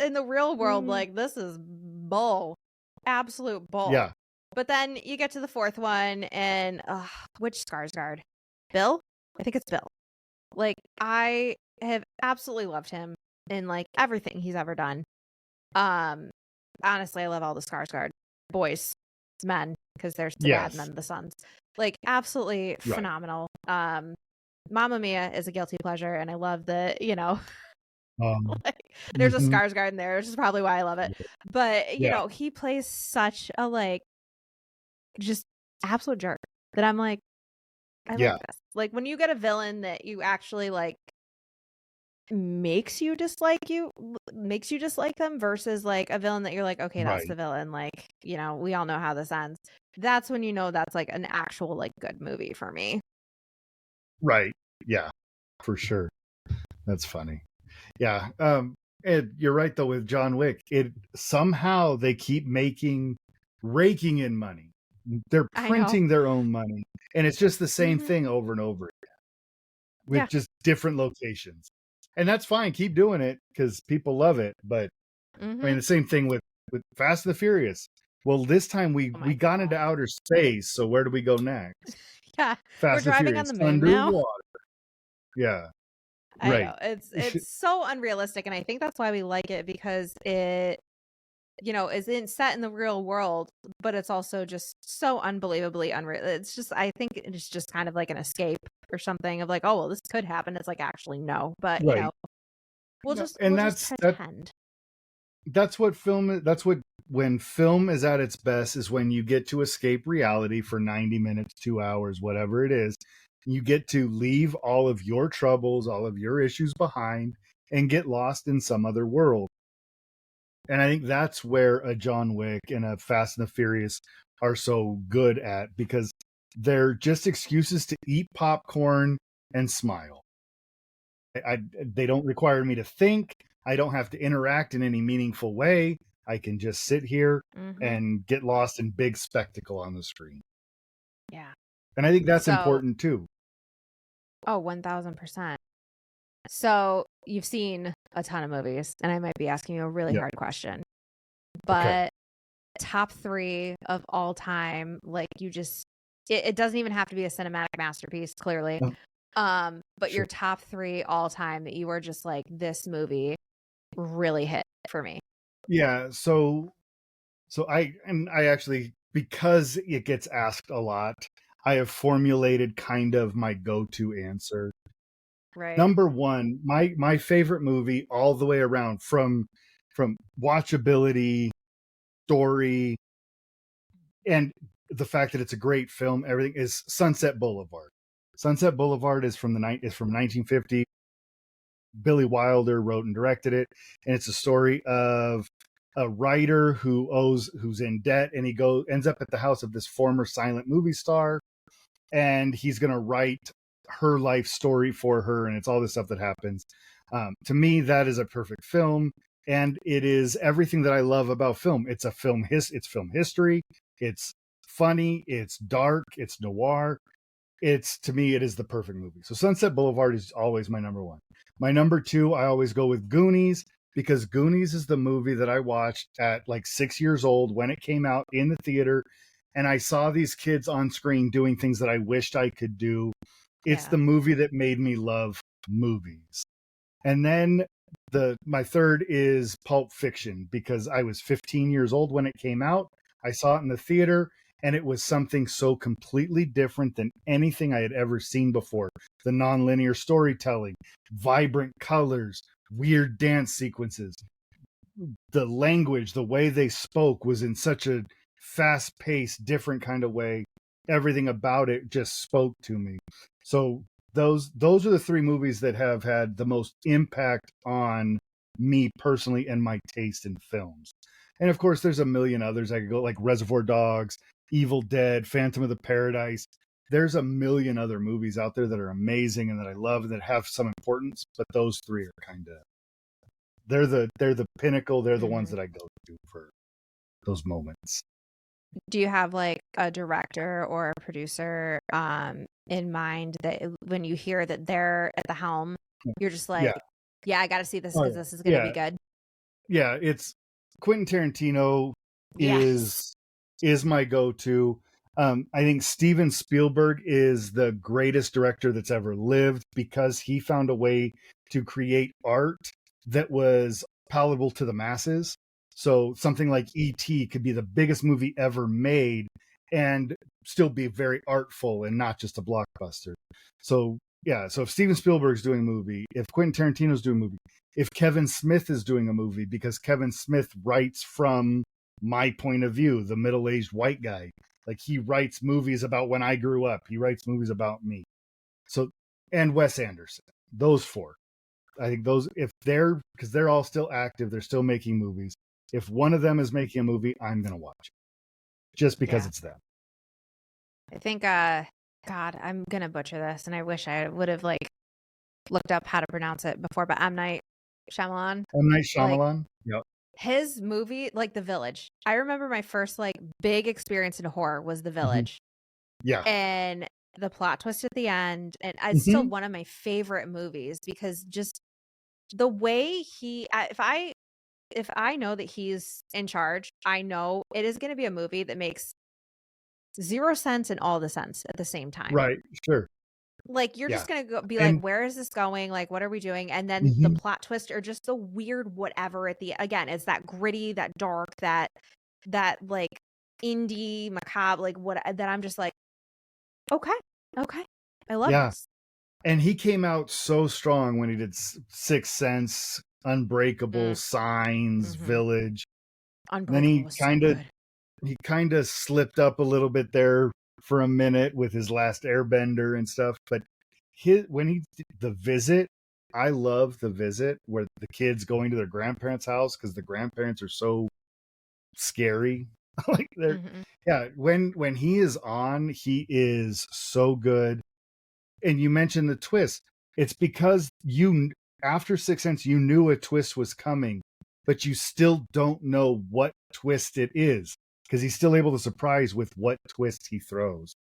Speaker 1: in the real world,
Speaker 2: Mm,
Speaker 1: like, this is bull, absolute bull.
Speaker 2: yeah.
Speaker 1: But then you get to the fourth one, and which Skarsgård? Bill? I think it's Bill. Like, I have absolutely loved him in like everything he's ever done. Um, Honestly, I love all the Skarsgård boys, men, because there's the dad and
Speaker 2: Yes.
Speaker 1: then the sons. Like, absolutely
Speaker 2: Right.
Speaker 1: phenomenal. Mamma Mia is a guilty pleasure, and I love the, like, there's a
Speaker 2: Mhm.
Speaker 1: Skarsgård in there, which is probably why I love it. But
Speaker 2: Yeah.
Speaker 1: he plays such a like just absolute jerk that I'm like, I like
Speaker 2: Yeah.
Speaker 1: this. Like, when you get a villain that you actually like makes you dislike them versus like a villain that you're like, okay, that's the
Speaker 2: Right.
Speaker 1: villain. Like, we all know how this ends. That's when that's like an actual like good movie for me.
Speaker 2: Right. Yeah. For sure. That's funny. Yeah. And you're right though with John Wick. It somehow they keep raking in money. They're
Speaker 1: I know.
Speaker 2: printing their own money. And it's just the same
Speaker 1: Hmm.
Speaker 2: thing over and over with
Speaker 1: Yeah.
Speaker 2: just different locations. And that's fine. Keep doing it because people love it. But I mean
Speaker 1: Hmm.
Speaker 2: the same thing with Fast and the Furious. Well, this time
Speaker 1: Oh
Speaker 2: we
Speaker 1: my
Speaker 2: got into
Speaker 1: god.
Speaker 2: outer space, so where do we go next?
Speaker 1: Yeah. We're
Speaker 2: Fast and
Speaker 1: driving on
Speaker 2: Furious
Speaker 1: the moon now.
Speaker 2: underwater. Yeah.
Speaker 1: I
Speaker 2: Right.
Speaker 1: know. It's so unrealistic, and I think that's why we like it because it is set in the real world, but it's also just so unbelievably unreal. It's just, I think it's just kind of like an escape or something of like, oh well, this could happen. It's like, actually no, but
Speaker 2: Right. No, and
Speaker 1: we'll just pretend.
Speaker 2: that's what that's what when film is at its best is when you get to escape reality for 90 minutes, 2 hours, whatever it is. You get to leave all of your troubles, all of your issues behind and get lost in some other world. And I think that's where a John Wick and a Fast and the Furious are so good at because they're just excuses to eat popcorn and smile. They don't require me to think. I don't have to interact in any meaningful way. I can just sit here
Speaker 1: Hmm.
Speaker 2: and get lost in big spectacle on the screen.
Speaker 1: Yeah.
Speaker 2: And I think that's
Speaker 1: So,
Speaker 2: important too.
Speaker 1: oh, 1000%. So you've seen a ton of movies, and I might be asking you a really
Speaker 2: Yeah.
Speaker 1: hard question,
Speaker 2: Okay.
Speaker 1: but top three of all time, like, it doesn't even have to be a cinematic masterpiece, clearly. But
Speaker 2: Sure.
Speaker 1: your top three all time that you were just like, this movie really hit for me.
Speaker 2: Yeah. So I actually, because it gets asked a lot, I have formulated kind of my go-to answer.
Speaker 1: Right.
Speaker 2: Number one, my favorite movie all the way around from watchability, story, and the fact that it's a great film, everything is Sunset Boulevard. Sunset Boulevard is from 1950. Billy Wilder wrote and directed it, and it's a story of a writer who's in debt, and he ends up at the house of this former silent movie star, and he's going to write her life story for her, and it's all this stuff that happens. To me, that is a perfect film, and it is everything that I love about film. It's it's film history. It's funny. It's dark. It's noir. To me, it is the perfect movie. So Sunset Boulevard is always my number one. My number two, I always go with Goonies because Goonies is the movie that I watched at like 6 years old when it came out in the theater, and I saw these kids on screen doing things that I wished I could do. It's
Speaker 1: Yeah.
Speaker 2: the movie that made me love movies. And then my third is Pulp Fiction because I was 15 years old when it came out. I saw it in the theater, and it was something so completely different than anything I had ever seen before. The nonlinear storytelling, vibrant colors, weird dance sequences, the language, the way they spoke was in such a fast-paced, different kind of way. Everything about it just spoke to me. So those are the three movies that have had the most impact on me personally and my taste in films. And of course, there's a million others I could go, like Reservoir Dogs, Evil Dead, Phantom of the Paradise. There's a million other movies out there that are amazing and that I love and that have some importance, but those three are kind of they're the pinnacle. They're the ones
Speaker 1: Mhm.
Speaker 2: that I go to for those moments.
Speaker 1: Do you have like a director or a producer in mind that when you hear that they're at the helm, you're just like,
Speaker 2: Yeah.
Speaker 1: yeah, I got to see this
Speaker 2: Oh
Speaker 1: because
Speaker 2: yeah.
Speaker 1: this is going to be
Speaker 2: Yeah.
Speaker 1: good.
Speaker 2: Yeah. It's Quentin Tarantino
Speaker 1: Yes.
Speaker 2: is my go-to. I think Steven Spielberg is the greatest director that's ever lived because he found a way to create art that was palatable to the masses. So something like E.T. could be the biggest movie ever made and still be very artful and not just a blockbuster. So yeah, so if Steven Spielberg's doing a movie, if Quentin Tarantino's doing a movie, if Kevin Smith is doing a movie, because Kevin Smith writes from my point of view, the middle-aged white guy. Like he writes movies about when I grew up. He writes movies about me. So and Wes Anderson. Those four. I think those if they're because they're all still active, they're still making movies. If one of them is making a movie, I'm gonna watch it. Just because
Speaker 1: Yeah.
Speaker 2: it's them.
Speaker 1: I think, God, I'm going to butcher this. And I wish I would have like looked up how to pronounce it before, but M. Night Shyamalan,
Speaker 2: M. Night
Speaker 1: like
Speaker 2: Shyamalan. Yep.
Speaker 1: his movie, like The Village. I remember my first like big experience in horror was The
Speaker 2: Mm-hmm.
Speaker 1: Village.
Speaker 2: Yeah.
Speaker 1: And the plot twist at the end, and it's still
Speaker 2: Mm-hmm.
Speaker 1: one of my favorite movies because just the way if I know that he's in charge, I know it is going to be a movie that makes zero sense and all the sense at the same time.
Speaker 2: Right. Sure.
Speaker 1: Like you're
Speaker 2: Yeah.
Speaker 1: just going to be like,
Speaker 2: And
Speaker 1: where is this going? Like, what are we doing? And then the
Speaker 2: mm-hmm.
Speaker 1: plot twist or just the weird whatever at the again, it's that gritty, that dark, that like indie macabre, like what that I'm just like, okay, okay, I love
Speaker 2: Yeah.
Speaker 1: this.
Speaker 2: And he came out so strong when he did Sixth Sense, Unbreakable,
Speaker 1: Mm,
Speaker 2: Signs,
Speaker 1: mm-hmm.
Speaker 2: Village. And then
Speaker 1: Unbreakable was so good.
Speaker 2: he kind of slipped up a little bit there for a minute with his last Airbender and stuff. But when he did The Visit, I love The Visit, where the kids going to their grandparents' house because the grandparents are so scary. Like they're
Speaker 1: Mm-hmm.
Speaker 2: yeah. When he is on, he is so good. And you mentioned the twist. It's because you after Sixth Sense you knew a twist was coming, but you still don't know what twist it is because he's still able to surprise with what twist he throws.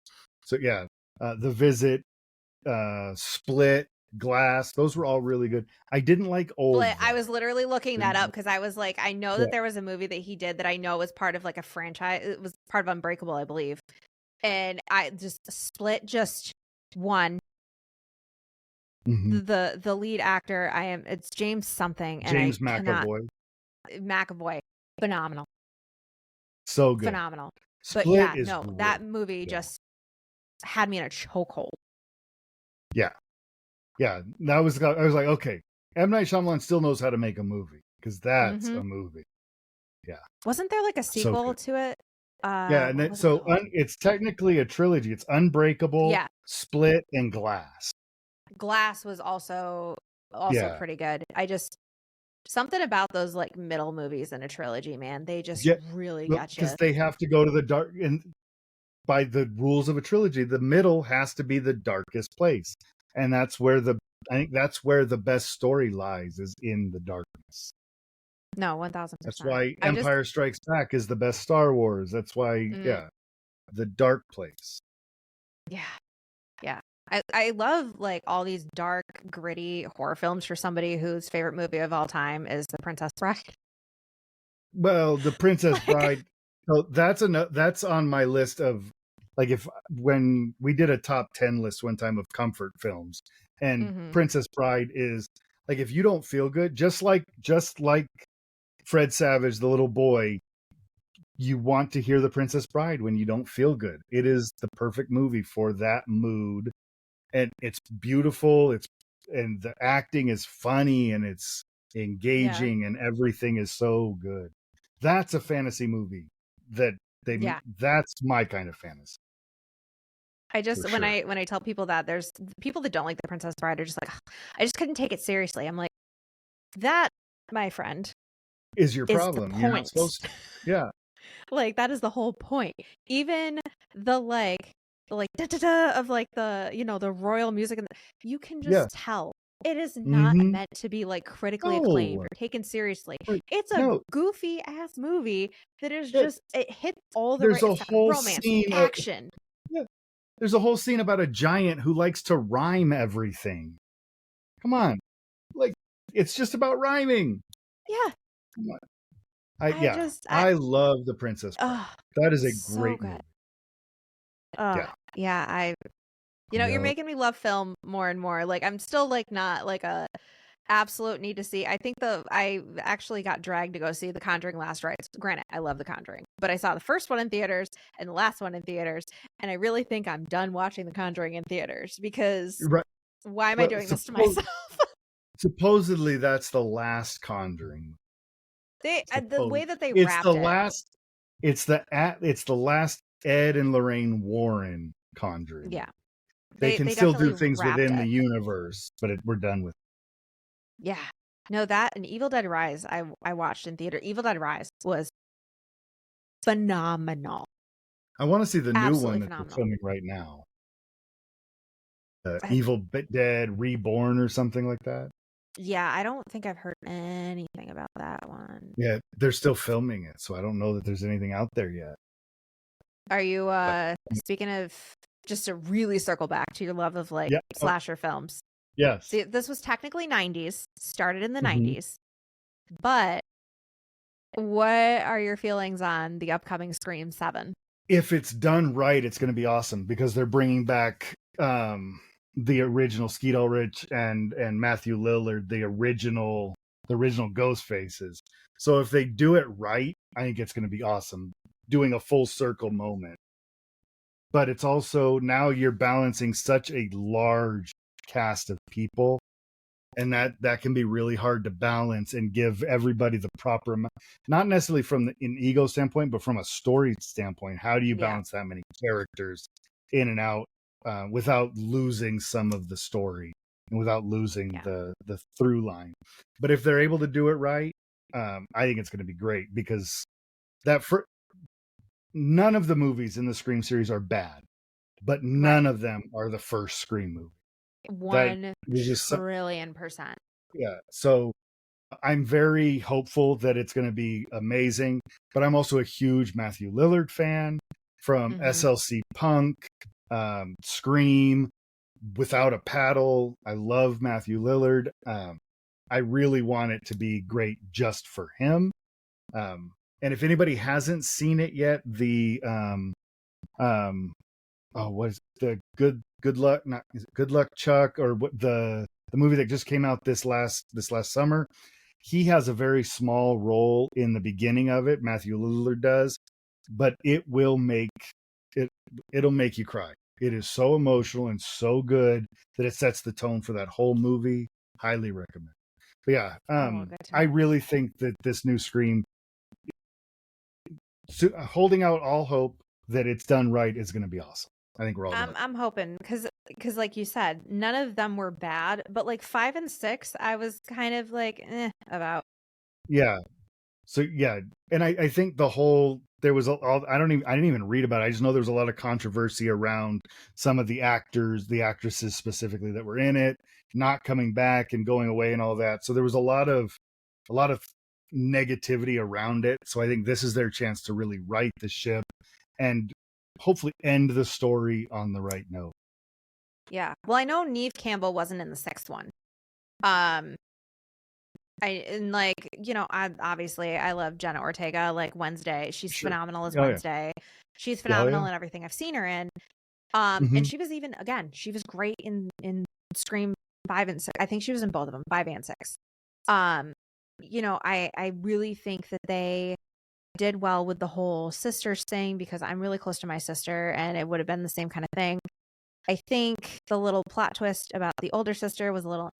Speaker 2: So yeah, The Visit, Split, Glass, those were all really good. I didn't like Old
Speaker 1: Split. I
Speaker 2: though.
Speaker 1: was literally looking that up because I was like, I know
Speaker 2: Yeah.
Speaker 1: that there was a movie that he did that I know was part of like a franchise. It was part of Unbreakable, I believe. And I just Split just one.
Speaker 2: Mm-hmm.
Speaker 1: The lead actor, it's James something, and I
Speaker 2: James
Speaker 1: cannot
Speaker 2: McAvoy,
Speaker 1: McAvoy. Phenomenal.
Speaker 2: so good.
Speaker 1: Phenomenal. But
Speaker 2: Split
Speaker 1: yeah,
Speaker 2: is
Speaker 1: no,
Speaker 2: great.
Speaker 1: that movie
Speaker 2: Yeah.
Speaker 1: just had me in a chokehold.
Speaker 2: Yeah. Yeah, I was like, okay, M. Night Shyamalan still knows how to make a movie because that's
Speaker 1: Mm-hmm.
Speaker 2: a movie. Yeah,
Speaker 1: Wasn't there like a
Speaker 2: so
Speaker 1: sequel
Speaker 2: good.
Speaker 1: to it?
Speaker 2: Yeah, and
Speaker 1: What
Speaker 2: then
Speaker 1: was it called?
Speaker 2: it's technically a trilogy. It's Unbreakable,
Speaker 1: Yeah,
Speaker 2: Split, and Glass.
Speaker 1: Glass was also
Speaker 2: Yeah,
Speaker 1: pretty good. I just something about those like middle movies in a trilogy, man. They just
Speaker 2: yeah,
Speaker 1: really got
Speaker 2: because
Speaker 1: you.
Speaker 2: they have to go to the dark, and by the rules of a trilogy, the middle has to be the darkest place, and I think that's where the best story lies is in the darkness.
Speaker 1: No,
Speaker 2: That's
Speaker 1: 1000%.
Speaker 2: why
Speaker 1: I just
Speaker 2: Empire Strikes Back is the best Star Wars. That's why,
Speaker 1: mm,
Speaker 2: yeah, the dark place.
Speaker 1: yeah. Yeah. I love like all these dark, gritty horror films for somebody whose favorite movie of all time is The Princess Bride.
Speaker 2: Well, The Princess
Speaker 1: Like
Speaker 2: Bride. So that's on my list of like if when we did a top 10 list one time of comfort films, and
Speaker 1: mhm.
Speaker 2: Princess Bride is like if you don't feel good, just like Fred Savage, the little boy, you want to hear The Princess Bride when you don't feel good. It is the perfect movie for that mood, and it's beautiful. And the acting is funny, and it's
Speaker 1: Yeah.
Speaker 2: engaging, and everything is so good. That's a fantasy movie that they
Speaker 1: Yeah.
Speaker 2: that's my kind of fantasy
Speaker 1: I
Speaker 2: for
Speaker 1: just
Speaker 2: sure.
Speaker 1: when I tell people that, there's people that don't like The Princess Bride are just like, "Ugh, I just couldn't take it seriously." I'm like, that, my friend,
Speaker 2: Is your
Speaker 1: is the
Speaker 2: problem? You're not
Speaker 1: point.
Speaker 2: supposed to. Yeah.
Speaker 1: Like, that is the whole point. Even the da da da of like the, the royal music, and you can
Speaker 2: Yeah.
Speaker 1: just tell it is not
Speaker 2: Mm-hmm.
Speaker 1: meant to be like critically acclaimed
Speaker 2: No.
Speaker 1: or taken seriously.
Speaker 2: Like,
Speaker 1: It's a
Speaker 2: no.
Speaker 1: goofy ass movie that is
Speaker 2: Yeah.
Speaker 1: just, it hits all the
Speaker 2: There's
Speaker 1: right.
Speaker 2: a
Speaker 1: It's got
Speaker 2: whole
Speaker 1: romance,
Speaker 2: scene of
Speaker 1: action.
Speaker 2: yeah. There's a whole scene about a giant who likes to rhyme everything. Come on. Like, it's just about rhyming.
Speaker 1: Yeah.
Speaker 2: Come on.
Speaker 1: I just,
Speaker 2: I love The Princess Bride.
Speaker 1: oh,
Speaker 2: That is a
Speaker 1: so
Speaker 2: great
Speaker 1: good.
Speaker 2: movie.
Speaker 1: Oh,
Speaker 2: Yeah.
Speaker 1: yeah. You're
Speaker 2: Yeah.
Speaker 1: making me love film more and more. Like, I'm still like not like a absolute need to see. I think I actually got dragged to go see The Conjuring Last Rites. Granted, I love The Conjuring, but I saw the first one in theaters and the last one in theaters, and I really think I'm done watching The Conjuring in theaters because
Speaker 2: Right.
Speaker 1: why am I
Speaker 2: Well,
Speaker 1: doing this to myself?
Speaker 2: supposedly that's the last Conjuring.
Speaker 1: The
Speaker 2: Suppose
Speaker 1: way that they
Speaker 2: it's the
Speaker 1: wrapped it,
Speaker 2: last. It's the last Ed and Lorraine Warren Conjuring.
Speaker 1: yeah,
Speaker 2: They
Speaker 1: they
Speaker 2: can
Speaker 1: they
Speaker 2: still do
Speaker 1: definitely
Speaker 2: things
Speaker 1: wrapped
Speaker 2: within
Speaker 1: it.
Speaker 2: the universe, but we're done with.
Speaker 1: Yeah, no, that and Evil Dead Rise, I watched in theater. Evil Dead Rise was phenomenal,
Speaker 2: I want to see the new one
Speaker 1: absolutely
Speaker 2: that they're
Speaker 1: phenomenal.
Speaker 2: filming right now,
Speaker 1: I-
Speaker 2: Evil Dead Reborn or something like that.
Speaker 1: yeah, I don't think I've heard anything about that one.
Speaker 2: Yeah, they're still filming it, so I don't know that there's anything out there yet.
Speaker 1: Are you
Speaker 2: But
Speaker 1: speaking of, just to really circle back to your love of like
Speaker 2: yeah, oh,
Speaker 1: slasher films?
Speaker 2: yes.
Speaker 1: See, this was technically 90s, started in the
Speaker 2: Mhm.
Speaker 1: 90s, but what are your feelings on the upcoming Scream 7?
Speaker 2: If it's done right, it's going to be awesome because they're bringing back the original Skeet Ulrich and Matthew Lillard, the original Ghost Faces. So if they do it right, I think it's going to be awesome, doing a full circle moment. But it's also now you're balancing such a large cast of people, and that can be really hard to balance and give everybody the proper amount, not necessarily from an ego standpoint, but from a story standpoint. How do you
Speaker 1: Yeah,
Speaker 2: balance that many characters in and out without losing some of the story and without losing
Speaker 1: yeah,
Speaker 2: the through line? But if they're able to do it right, I think it's going to be great because that for none of the movies in the Scream series are bad, but
Speaker 1: right.
Speaker 2: none of them are the first Scream movie. That
Speaker 1: 1
Speaker 2: was just
Speaker 1: trillion percent.
Speaker 2: yeah. So I'm very hopeful that it's going to be amazing, but I'm also a huge Matthew Lillard fan from
Speaker 1: Hmm.
Speaker 2: SLC Punk, Scream, Without a Paddle. I love Matthew Lillard. I really want it to be great just for him. And if anybody hasn't seen it yet, um, what is the good luck? Not is it Good Luck Chuck or what the movie that just came out this last summer? He has a very small role in the beginning of it. Matthew Lillard does, but it it'll make you cry. It is so emotional and so good that it sets the tone for that whole movie. Highly recommend. But yeah,
Speaker 1: Oh, well, good to
Speaker 2: I
Speaker 1: know.
Speaker 2: really think that this new Scream, holding out all hope that it's done right, is going to be awesome. I think we're all going to.
Speaker 1: I'm hoping because like you said, none of them were bad, but like 5 and 6, I was kind of like about.
Speaker 2: Yeah, so yeah, and I think the whole there was all I didn't even read about it. I just know there was a lot of controversy around some of the actors, the actresses specifically that were in it, not coming back and going away and all that. So there was a lot of negativity around it. So I think this is their chance to really right the ship and hopefully end the story on the right note.
Speaker 1: Yeah. Well, I know Neve Campbell wasn't in the 6th one. Um, and like, I love Jenna Ortega, like Wednesday. She's
Speaker 2: Sure.
Speaker 1: phenomenal as
Speaker 2: Oh yeah.
Speaker 1: Wednesday. She's
Speaker 2: Oh yeah.
Speaker 1: phenomenal in everything I've seen her in. And
Speaker 2: Hmm.
Speaker 1: she was even, again, she was great in Scream 5 and 6. I think she was in both of them, 5 and 6. Um, I really think that they did well with the whole sisters thing because I'm really close to my sister and it would have been the same kind of thing. I think the little plot twist about the older sister was a little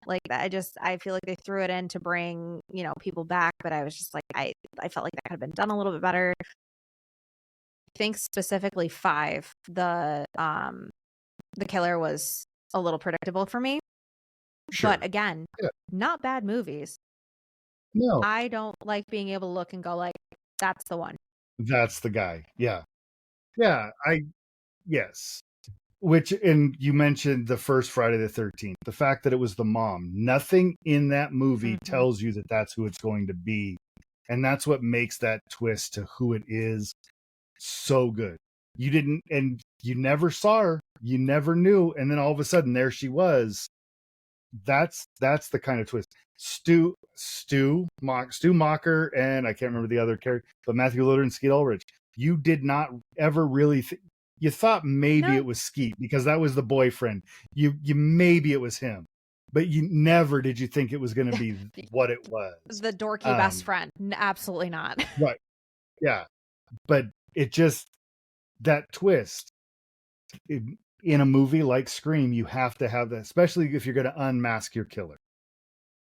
Speaker 1: like that. I feel like they threw it in to bring, people back, but I was just like, I felt like that could have been done a little bit better. I think specifically 5, the killer was a little predictable for me.
Speaker 2: Sure.
Speaker 1: But again,
Speaker 2: Yeah.
Speaker 1: not bad movies.
Speaker 2: No,
Speaker 1: I don't like being able to look and go like, that's the one.
Speaker 2: that's the guy. Yeah. Yeah. Yes. Which, and you mentioned the first Friday the 13th, the fact that it was the mom. Nothing in that movie
Speaker 1: Mhm.
Speaker 2: tells you that that's who it's going to be. And that's what makes that twist to who it is so good. You didn't, and you never saw her, you never knew. And then all of a sudden, there she was. That's the kind of twist. Stu Mocker, and I can't remember the other character, but Matthew Lillard and Skeet Ulrich. You did not ever really. You thought maybe
Speaker 1: No,
Speaker 2: it was Skeet because that was the boyfriend. You maybe it was him, but you never did you think it was going to be what it was.
Speaker 1: the dorky best
Speaker 2: Um,
Speaker 1: friend. Absolutely not.
Speaker 2: right? Yeah, but it just that twist in a movie like Scream, you have to have that, especially if you're going to unmask your killer.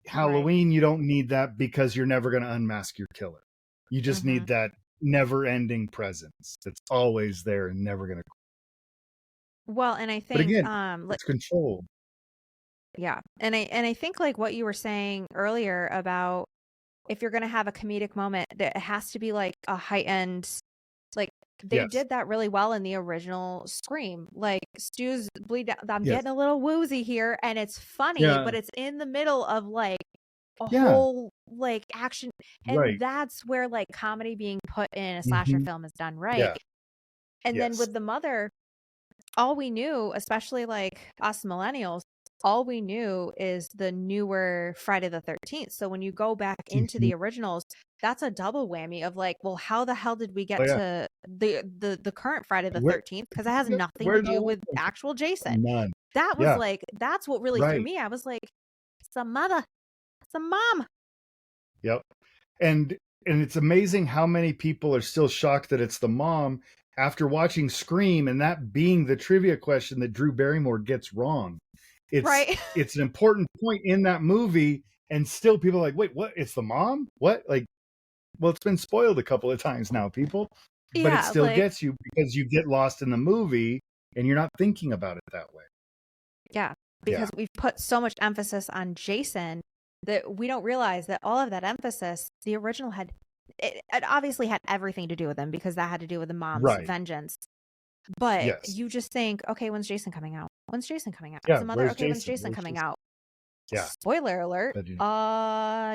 Speaker 1: Right.
Speaker 2: Halloween, you don't need that because you're never going to unmask your killer. You just
Speaker 1: Hmm.
Speaker 2: need that never-ending presence that's always there and never going to.
Speaker 1: Well, and I
Speaker 2: But
Speaker 1: think,
Speaker 2: again, it's controlled.
Speaker 1: yeah, and I think like what you were saying earlier about if you're gonna have a comedic moment, that it has to be like a heightened, like they
Speaker 2: Yes,
Speaker 1: did that really well in the original Scream. Like Stu's bleed out. I'm
Speaker 2: yes,
Speaker 1: getting a little woozy here, and it's funny,
Speaker 2: yeah,
Speaker 1: but it's in the middle of like a
Speaker 2: yeah,
Speaker 1: whole like action, and
Speaker 2: right.
Speaker 1: that's where like comedy being put in a slasher
Speaker 2: Hmm.
Speaker 1: film is done right.
Speaker 2: Yeah,
Speaker 1: And then
Speaker 2: yes,
Speaker 1: with the mother, all we knew, especially like us millennials, all we knew is the newer Friday the 13th. So when you go back into
Speaker 2: hmm,
Speaker 1: the originals, that's a double whammy of like, well, how the hell did we
Speaker 2: oh
Speaker 1: get
Speaker 2: yeah.
Speaker 1: to the current Friday the
Speaker 2: Where
Speaker 1: 13th? Because it has nothing to
Speaker 2: where'd
Speaker 1: do
Speaker 2: that
Speaker 1: with
Speaker 2: come from?
Speaker 1: actual Jason.
Speaker 2: None.
Speaker 1: That was
Speaker 2: Yeah,
Speaker 1: like, that's what really threw
Speaker 2: right.
Speaker 1: me. I was like, it's a mother, it's a mom.
Speaker 2: Yep. And it's amazing how many people are still shocked that it's the mom after watching Scream and that being the trivia question that Drew Barrymore gets wrong. It's
Speaker 1: Right.
Speaker 2: it's an important point in that movie, and still people are like, wait, what? It's the mom? What? Like, well, it's been spoiled a couple of times now, people, but it
Speaker 1: Yeah.
Speaker 2: still
Speaker 1: Like,
Speaker 2: gets you because you get lost in the movie and you're not thinking about it that way.
Speaker 1: yeah,
Speaker 2: Yeah,
Speaker 1: because we've put so much emphasis on Jason that we don't realize that all of that emphasis, the original had, it obviously had everything to do with him because that had to do with the mom's
Speaker 2: right.
Speaker 1: vengeance. But
Speaker 2: Yes.
Speaker 1: you just think, okay, when's Jason coming out? When's Jason coming out? It's
Speaker 2: Yeah.
Speaker 1: a mother.
Speaker 2: Where's
Speaker 1: Okay, when's
Speaker 2: Jason?
Speaker 1: Jason coming out?
Speaker 2: Yeah.
Speaker 1: Spoiler alert.
Speaker 2: But he's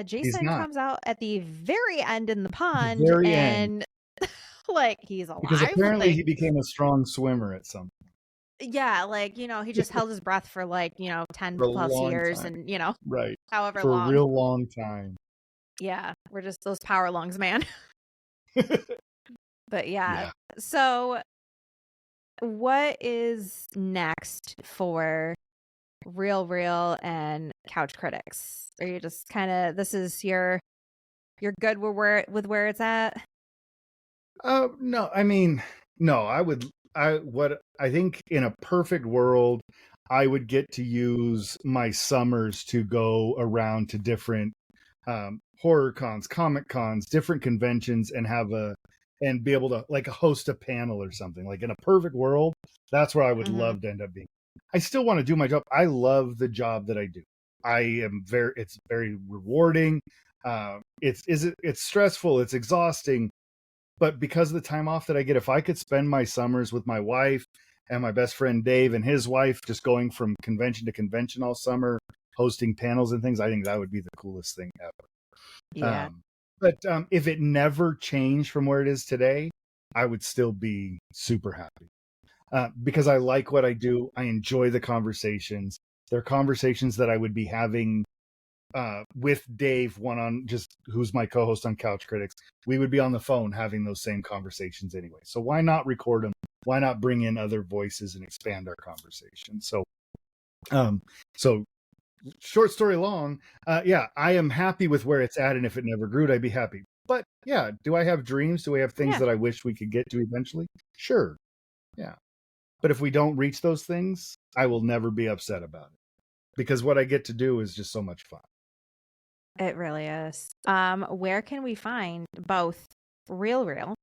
Speaker 1: Jason
Speaker 2: not.
Speaker 1: comes out at the very end in the
Speaker 2: The
Speaker 1: pond
Speaker 2: very end.
Speaker 1: and like he's
Speaker 2: Because
Speaker 1: alive.
Speaker 2: apparently
Speaker 1: Like,
Speaker 2: he became a strong swimmer at some
Speaker 1: yeah, like, he just held his breath for like, 10
Speaker 2: for a
Speaker 1: plus
Speaker 2: long
Speaker 1: years
Speaker 2: time.
Speaker 1: and,
Speaker 2: Right.
Speaker 1: however
Speaker 2: For a
Speaker 1: long.
Speaker 2: real long time.
Speaker 1: Yeah, we're just those power lungs, man. But yeah.
Speaker 2: Yeah.
Speaker 1: So, what is next for Real and Couch Critics? Are you just kind of this is you're good with where it's at?
Speaker 2: No, I mean, no, what I think in a perfect world, I would get to use my summers to go around to different horror cons, comic cons, different conventions, and be able to like host a panel or something. Like in a perfect world, that's where I would
Speaker 1: Mm-hmm.
Speaker 2: love to end up being. I still want to do my job. I love the job that I do. It's very rewarding. It's stressful. It's exhausting, but because of the time off that I get, if I could spend my summers with my wife and my best friend Dave and his wife, just going from convention to convention all summer, hosting panels and things, I think that would be the coolest thing ever.
Speaker 1: Yeah.
Speaker 2: But if it never changed from where it is today, I would still be super happy because I like what I do. I enjoy the conversations. They're conversations that I would be having with Dave, just who's my co-host on Couch Critics. We would be on the phone having those same conversations anyway. So why not record them? Why not bring in other voices and expand our conversation? Um, so short story long, yeah, I am happy with where it's at, and if it never grew, I'd be happy. But yeah, do I have dreams? Do I have things
Speaker 1: Yeah.
Speaker 2: that I wish we could get to eventually? Sure. Yeah. But if we don't reach those things, I will never be upset about it because what I get to do is just so much fun.
Speaker 1: It really is. Where can we find both Real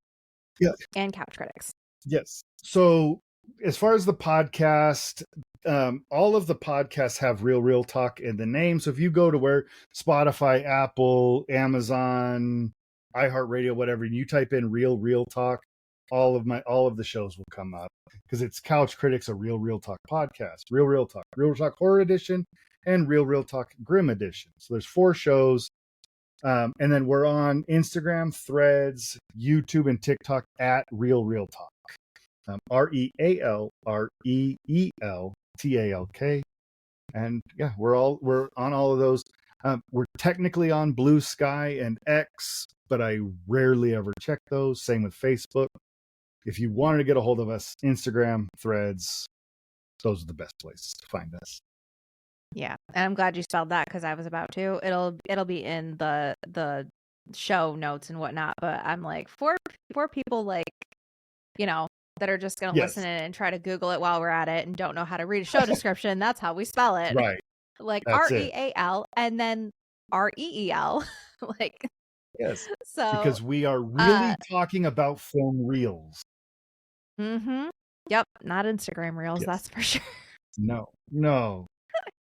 Speaker 2: Yeah.
Speaker 1: and Couch Critics?
Speaker 2: Yes. So as far as the podcast, all of the podcasts have Real Talk in the name. So if you go to where Spotify, Apple, Amazon, iHeartRadio, whatever, and you type in Real Talk, all of the shows will come up because it's Couch Critics, a Real Talk podcast, Real Talk Horror Edition, and Real Talk Grim Edition. So there's 4 shows. And then we're on Instagram, Threads, YouTube, and TikTok at Real Talk. ReelReelTalk. And yeah, we're on all of those. We're technically on Blue Sky and X, but I rarely ever check those. Same with Facebook. If you wanted to get a hold of us, Instagram, Threads, those are the best places to find us.
Speaker 1: Yeah, and I'm glad you spelled that because I was about to. It'll be in the show notes and whatnot. But I'm like for people like that are just gonna listen
Speaker 2: Yes.
Speaker 1: in and try to Google it while we're at it and don't know how to read a show description. That's how we spell it.
Speaker 2: Right.
Speaker 1: Like
Speaker 2: That's it.
Speaker 1: REAL and then REEL. Like
Speaker 2: Yes.
Speaker 1: so.
Speaker 2: Because we are really talking about film reels.
Speaker 1: Mm-hmm. Yep. Not Instagram reels.
Speaker 2: Yes.
Speaker 1: That's for sure.
Speaker 2: No.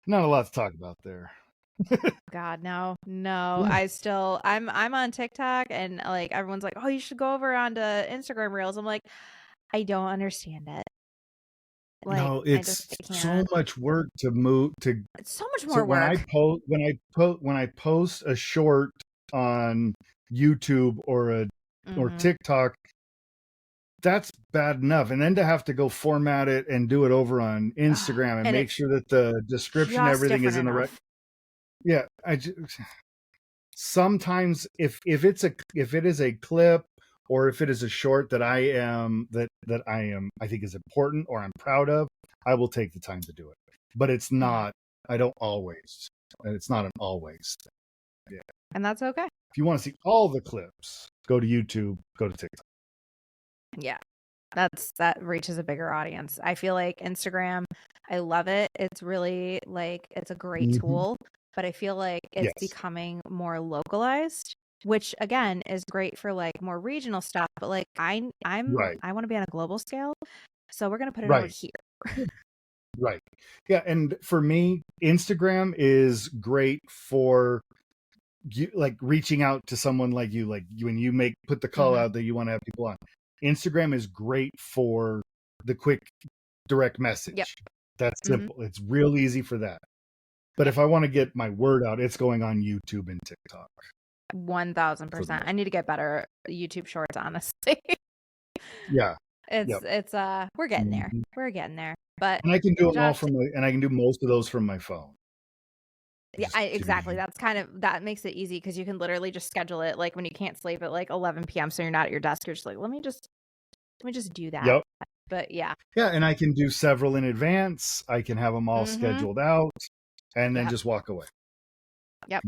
Speaker 2: Not a lot to talk about there.
Speaker 1: God, no. I'm on TikTok and like everyone's like, oh, you should go over onto Instagram Reels. I'm like, I don't understand it. Like,
Speaker 2: No,
Speaker 1: I
Speaker 2: it's so
Speaker 1: can't.
Speaker 2: much work to move to.
Speaker 1: It's so much
Speaker 2: So
Speaker 1: more work.
Speaker 2: when I post a short on YouTube or
Speaker 1: Mhm.
Speaker 2: TikTok, that's bad enough, and then to have to go format it and do it over on Instagram and
Speaker 1: And
Speaker 2: make
Speaker 1: it's
Speaker 2: sure that the description,
Speaker 1: just
Speaker 2: everything is
Speaker 1: different
Speaker 2: in the right.
Speaker 1: enough.
Speaker 2: Yeah, sometimes if it is a clip or if it is a short that I think is important or I'm proud of, I will take the time to do it. But it's not. I don't always. It's not an always thing. Yeah.
Speaker 1: And that's okay.
Speaker 2: If you want to see all the clips, go to YouTube, go to TikTok.
Speaker 1: Yeah. That reaches a bigger audience. I feel like Instagram, I love it. It's really like it's a great tool, but I feel like it's becoming more localized, which again is great for like more regional stuff. But like I want to be on a global scale, so we're gonna put it over here.
Speaker 2: Right. Yeah, and for me, Instagram is great for you, like reaching out to someone like you, when you put the call out that you want to have people on. Instagram is great for the quick direct message.
Speaker 1: Yep.
Speaker 2: That's simple. It's real easy for that. But if I want to get my word out, it's going on YouTube and TikTok.
Speaker 1: 1000%. I need to get better YouTube shorts, honestly.
Speaker 2: Yeah.
Speaker 1: It's we're getting there. We're getting there. But
Speaker 2: and I can do them all and I can do most of those from my phone.
Speaker 1: Yeah, exactly. That's that makes it easy because you can literally just schedule it like when you can't sleep at like 11 p.m. So you're not at your desk. You're just like, let me just do that.
Speaker 2: Yep.
Speaker 1: But yeah.
Speaker 2: Yeah, and I can do several in advance. I can have them all scheduled out and then just walk away.
Speaker 1: Yep.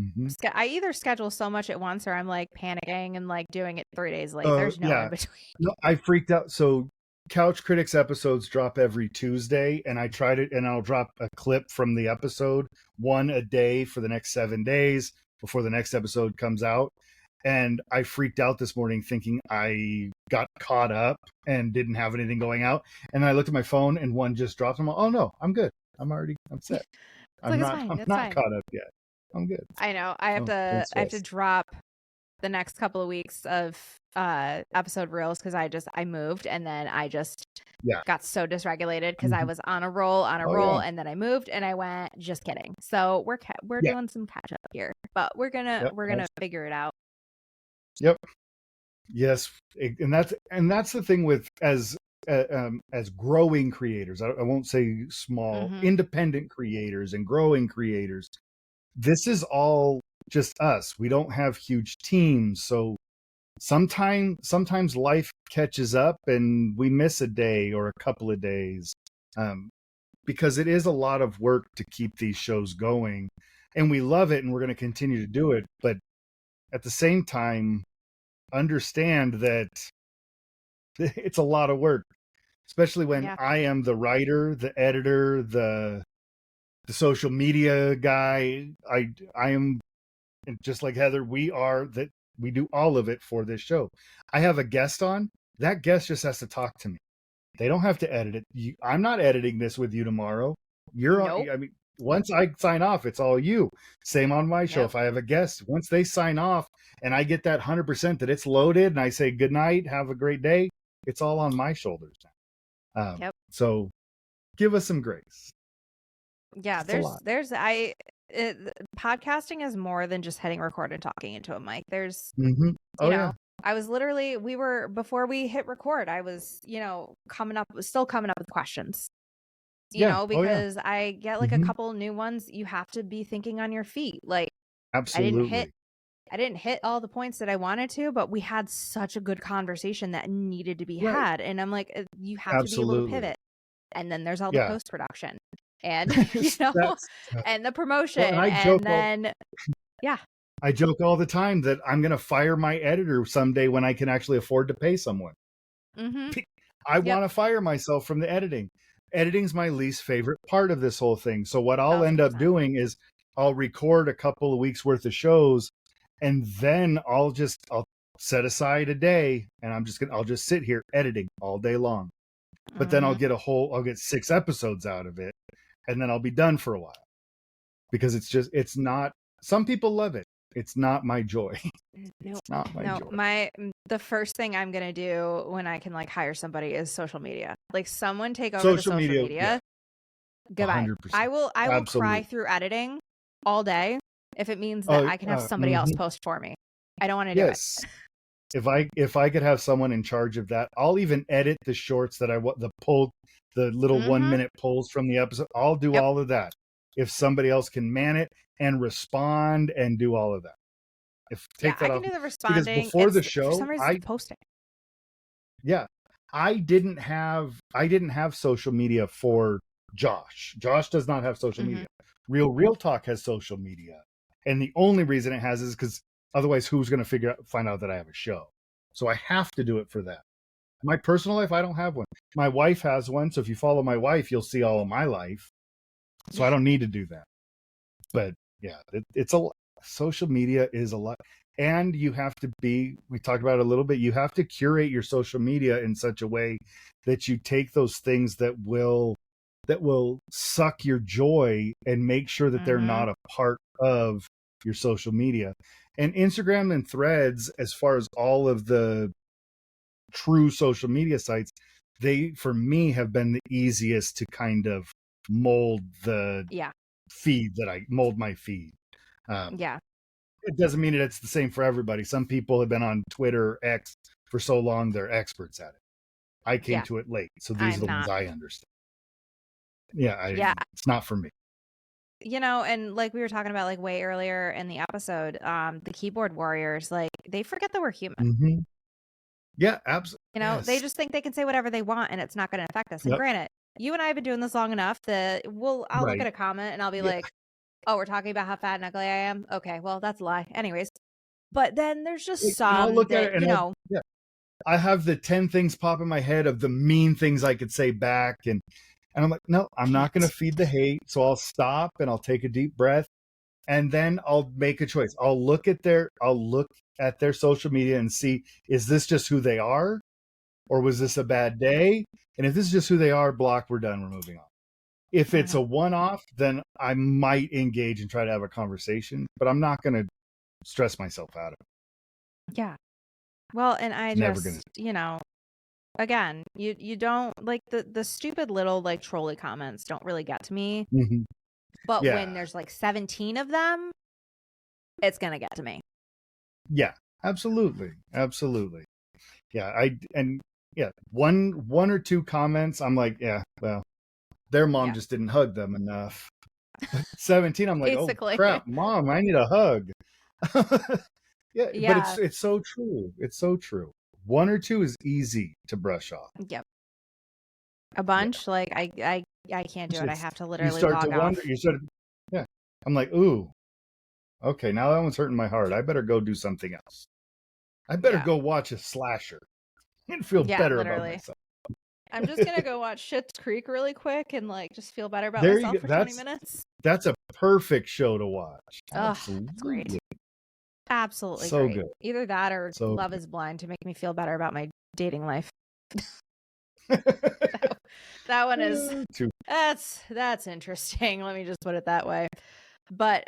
Speaker 1: I either schedule so much at once or I'm like panicking and like doing it 3 days late. There's no in between.
Speaker 2: No, I freaked out. So Couch Critics episodes drop every Tuesday, and I tried it, and I'll drop a clip from the episode, one a day for the next 7 days before the next episode comes out. And I freaked out this morning thinking I got caught up and didn't have anything going out. And I looked at my phone and one just dropped. I'm like, oh no, I'm good. I'm set. I'm not caught up yet. I'm good.
Speaker 1: I know. I have to drop the next couple of weeks of episode reels because I moved and then I just got so dysregulated because I was on a roll and then I moved and I went, just kidding. So we're doing some catch up here, but we're gonna figure it out.
Speaker 2: Yep. Yes, and that's the thing with as growing creators. I won't say small, independent creators and growing creators. This is all just us. We don't have huge teams, so sometimes life catches up and we miss a day or a couple of days, because it is a lot of work to keep these shows going, and we love it and we're going to continue to do it. But at the same time, understand that it's a lot of work, especially when
Speaker 1: Yeah.
Speaker 2: I am the writer, the editor, the social media guy. I am, and just like Heather, we do all of it for this show. I have a guest on. That guest just has to talk to me. They don't have to edit it. I'm not editing this with you tomorrow. You're on.
Speaker 1: Nope.
Speaker 2: I mean, once I sign off, it's all you. Same on my show.
Speaker 1: Yep.
Speaker 2: If I have a guest, once they sign off and I get that 100% that it's loaded and I say good night, have a great day, it's all on my shoulders now.
Speaker 1: Yep.
Speaker 2: So give us some grace.
Speaker 1: Yeah.
Speaker 2: It's a lot.
Speaker 1: Podcasting is more than just hitting record and talking into a mic. There's,
Speaker 2: Mm-hmm. Oh,
Speaker 1: you
Speaker 2: yeah.
Speaker 1: know, before we hit record, I was, still coming up with questions,
Speaker 2: Yeah. Oh, yeah.
Speaker 1: because I get like a
Speaker 2: Mm-hmm.
Speaker 1: couple new ones. You have to be thinking on your feet. Like,
Speaker 2: Absolutely.
Speaker 1: I didn't hit all the points that I wanted to, but we had such a good conversation that needed to be
Speaker 2: Right.
Speaker 1: had. And I'm like, you have to be able to
Speaker 2: Absolutely.
Speaker 1: pivot. And then there's all the
Speaker 2: Yeah.
Speaker 1: post production and,
Speaker 2: That's,
Speaker 1: and the
Speaker 2: well,
Speaker 1: promotion.
Speaker 2: and
Speaker 1: And then, yeah.
Speaker 2: I joke all the time that I'm going to fire my editor someday when I can actually afford to pay someone.
Speaker 1: Mm-hmm.
Speaker 2: I
Speaker 1: Yep.
Speaker 2: want to fire myself from the editing. Editing's my least favorite part of this whole thing. So what I'll end up
Speaker 1: 1000%.
Speaker 2: doing is I'll record a couple of weeks worth of shows, and then I'll set aside a day, and I'll just sit here editing all day long. But then I'll get 6 episodes out of it, and then I'll be done for a while. Because it's not, some people love it. It's not my joy.
Speaker 1: No,
Speaker 2: It's not my joy.
Speaker 1: The first thing I'm gonna do when I can like hire somebody is social media. Like, someone take over the
Speaker 2: Social
Speaker 1: social
Speaker 2: media,
Speaker 1: media.
Speaker 2: yeah,
Speaker 1: Goodbye.
Speaker 2: 100%.
Speaker 1: I will cry
Speaker 2: Absolutely.
Speaker 1: through editing all day if it means that I can have somebody else post for me. I don't want to do it.
Speaker 2: Yes. If I could have someone in charge of that, I'll even edit the shorts that I want, the little 1 minute pulls from the episode. I'll do all of that. If somebody else can man it and respond and do all of that.
Speaker 1: I can do the responding.
Speaker 2: Because before the show,
Speaker 1: for some reason, posting.
Speaker 2: Yeah, I didn't have social media for Josh. Josh does not have social media. Real Talk has social media, and the only reason it has is because otherwise, who's going to find out that I have a show? So I have to do it for that. My personal life, I don't have one. My wife has one, so if you follow my wife, you'll see all of my life. So I don't need to do that. But yeah, it's a lot. Social media is a lot. And you have to we talked about it a little bit, you have to curate your social media in such a way that you take those things that will suck your joy and make sure that they're not a part of your social media. And Instagram and Threads, as far as all of the true social media sites, they, for me, have been the easiest to kind of mold the feed that I mold my feed. It doesn't mean it's the same for everybody. Some people have been on Twitter or X for so long, they're experts at it. I came to it late, so these are the ones I understand. It's not for me.
Speaker 1: And like we were talking about like way earlier in the episode, the keyboard warriors, like, they forget that we're human.
Speaker 2: Yeah, absolutely.
Speaker 1: They just think they can say whatever they want and it's not going to affect us. And granted, you and I have been doing this long enough that I'll look at a comment and I'll be like, oh, we're talking about how fat and ugly I am? Okay, well, that's a lie. Anyways. But then there's just
Speaker 2: I'll look at it and I have the 10 things pop in my head of the mean things I could say back. And I'm like, no, I'm not going to feed the hate. So I'll stop and I'll take a deep breath. And then I'll make a choice. I'll look at their social media and see, is this just who they are? Or was this a bad day? And if this is just who they are, block, we're done, we're moving on. If it's a one-off, then I might engage and try to have a conversation, but I'm not going to stress myself out of it.
Speaker 1: Yeah. Well, and I just, again, you don't like the stupid little like trolley comments don't really get to me. But when there's like 17 of them, it's going to get to me.
Speaker 2: Yeah, absolutely. Absolutely. Yeah. One or two comments, I'm like, yeah, well, their mom just didn't hug them enough. 17, I'm like, basically. Oh crap, Mom, I need a hug. But it's so true. It's so true. One or two is easy to brush off.
Speaker 1: Yep. A bunch, like I can't do it. I have to literally log off.
Speaker 2: I'm like, ooh, okay, now that one's hurting my heart. I better go do something else. I better
Speaker 1: Yeah.
Speaker 2: go watch a slasher and feel
Speaker 1: Yeah,
Speaker 2: better about
Speaker 1: literally.
Speaker 2: myself.
Speaker 1: I'm just gonna go watch Schitt's Creek really quick and like just feel better about
Speaker 2: There you
Speaker 1: myself
Speaker 2: go.
Speaker 1: for 20 minutes.
Speaker 2: That's a perfect show to watch.
Speaker 1: Ugh, it's great.
Speaker 2: Absolutely.
Speaker 1: Absolutely
Speaker 2: So
Speaker 1: great.
Speaker 2: good.
Speaker 1: Either that or
Speaker 2: So
Speaker 1: Love is Blind to make me feel better about my dating life.
Speaker 2: good.
Speaker 1: That one is
Speaker 2: Too.
Speaker 1: that's interesting. Let me just put it that way. But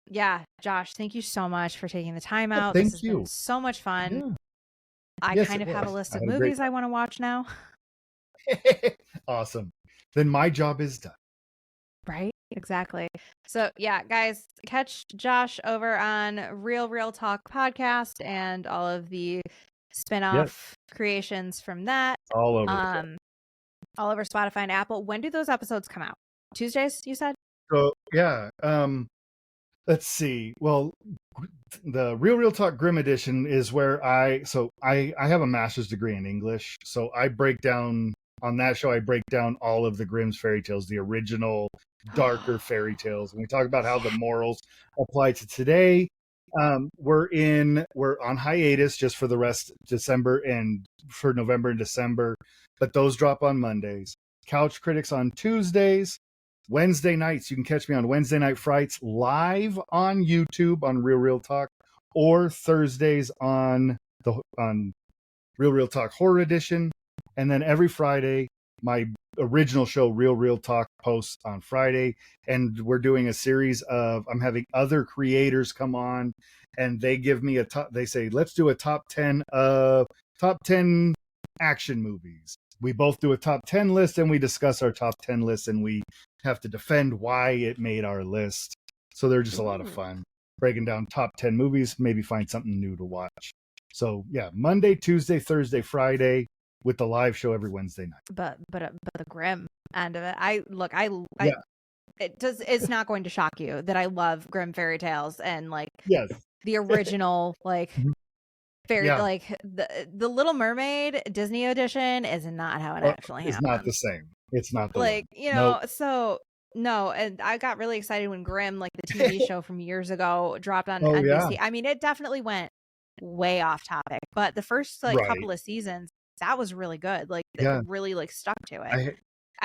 Speaker 1: yeah, Josh, thank you so much for taking the time out. This
Speaker 2: Thank
Speaker 1: has been
Speaker 2: you.
Speaker 1: so much fun.
Speaker 2: Yeah.
Speaker 1: I
Speaker 2: Yes,
Speaker 1: kind
Speaker 2: it
Speaker 1: of have a
Speaker 2: was.
Speaker 1: list
Speaker 2: I
Speaker 1: of
Speaker 2: had a great
Speaker 1: movies I want to watch now.
Speaker 2: time. Awesome. Then my job is done.
Speaker 1: Right? Exactly. So, yeah, guys, catch Josh over on Real Talk podcast and all of the
Speaker 2: Yes.
Speaker 1: spin-off creations from that.
Speaker 2: All over the place.
Speaker 1: All over Spotify and Apple. When do those episodes come out? Tuesdays, you said?
Speaker 2: So yeah. Let's see. Well, the Real Talk Grim Edition is where I have a master's degree in English, so I break down on that show. I break down all of the Grimm's fairy tales, the original darker fairy tales, and we talk about how the morals apply to today. We're on hiatus just for the rest December and for November and December, but those drop on Mondays. Couch Critics on Tuesdays. Wednesday nights, you can catch me on Wednesday Night Frights live on YouTube on Real Talk, or Thursdays on Real Talk Horror Edition, and then every Friday my original show Real Talk posts on Friday, and we're doing a series of I'm having other creators come on, and they give me a top. They say let's do a top 10 action movies. We both do a top 10 list and we discuss our top 10 lists and we have to defend why it made our list. So they're just a lot of fun breaking down top 10 movies, maybe find something new to watch. So yeah, Monday, Tuesday, Thursday, Friday with the live show every Wednesday night.
Speaker 1: But the grim end of it.
Speaker 2: Yeah.
Speaker 1: It's not going to shock you that I love grim fairy tales and like
Speaker 2: Yes.
Speaker 1: the original like fairy
Speaker 2: Yeah.
Speaker 1: like the Little Mermaid Disney edition is not how it actually
Speaker 2: It's
Speaker 1: happened.
Speaker 2: not the same. It's not the
Speaker 1: like,
Speaker 2: one.
Speaker 1: you know,
Speaker 2: Nope.
Speaker 1: so no, and I got really excited when Grimm, like the TV show from years ago, dropped on
Speaker 2: Oh,
Speaker 1: NBC.
Speaker 2: yeah.
Speaker 1: I mean, it definitely went way off topic, but the first like
Speaker 2: Right.
Speaker 1: couple of seasons, that was really good. Like
Speaker 2: Yeah.
Speaker 1: it really like stuck to it.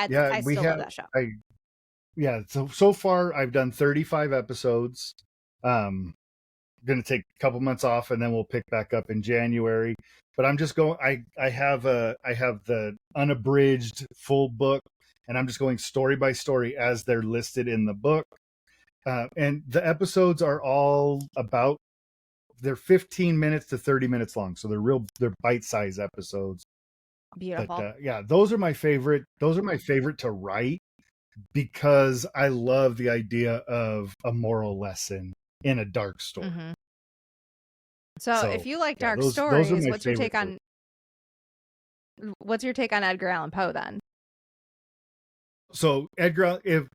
Speaker 2: Yeah,
Speaker 1: I
Speaker 2: we
Speaker 1: still
Speaker 2: have
Speaker 1: love that show.
Speaker 2: So far I've done 35 episodes. Going to take a couple months off and then we'll pick back up in January. But I'm just going. I have the unabridged full book, and I'm just going story by story as they're listed in the book. And the episodes are all about they're 15 minutes to 30 minutes long, so they're bite-sized episodes.
Speaker 1: Beautiful.
Speaker 2: But yeah, those are my favorite. Those are my favorite to write because I love the idea of a moral lesson in a dark story.
Speaker 1: Mm-hmm. So if you like dark stories,
Speaker 2: those are my
Speaker 1: what's your take on Edgar Allan Poe then?
Speaker 2: So Edgar, if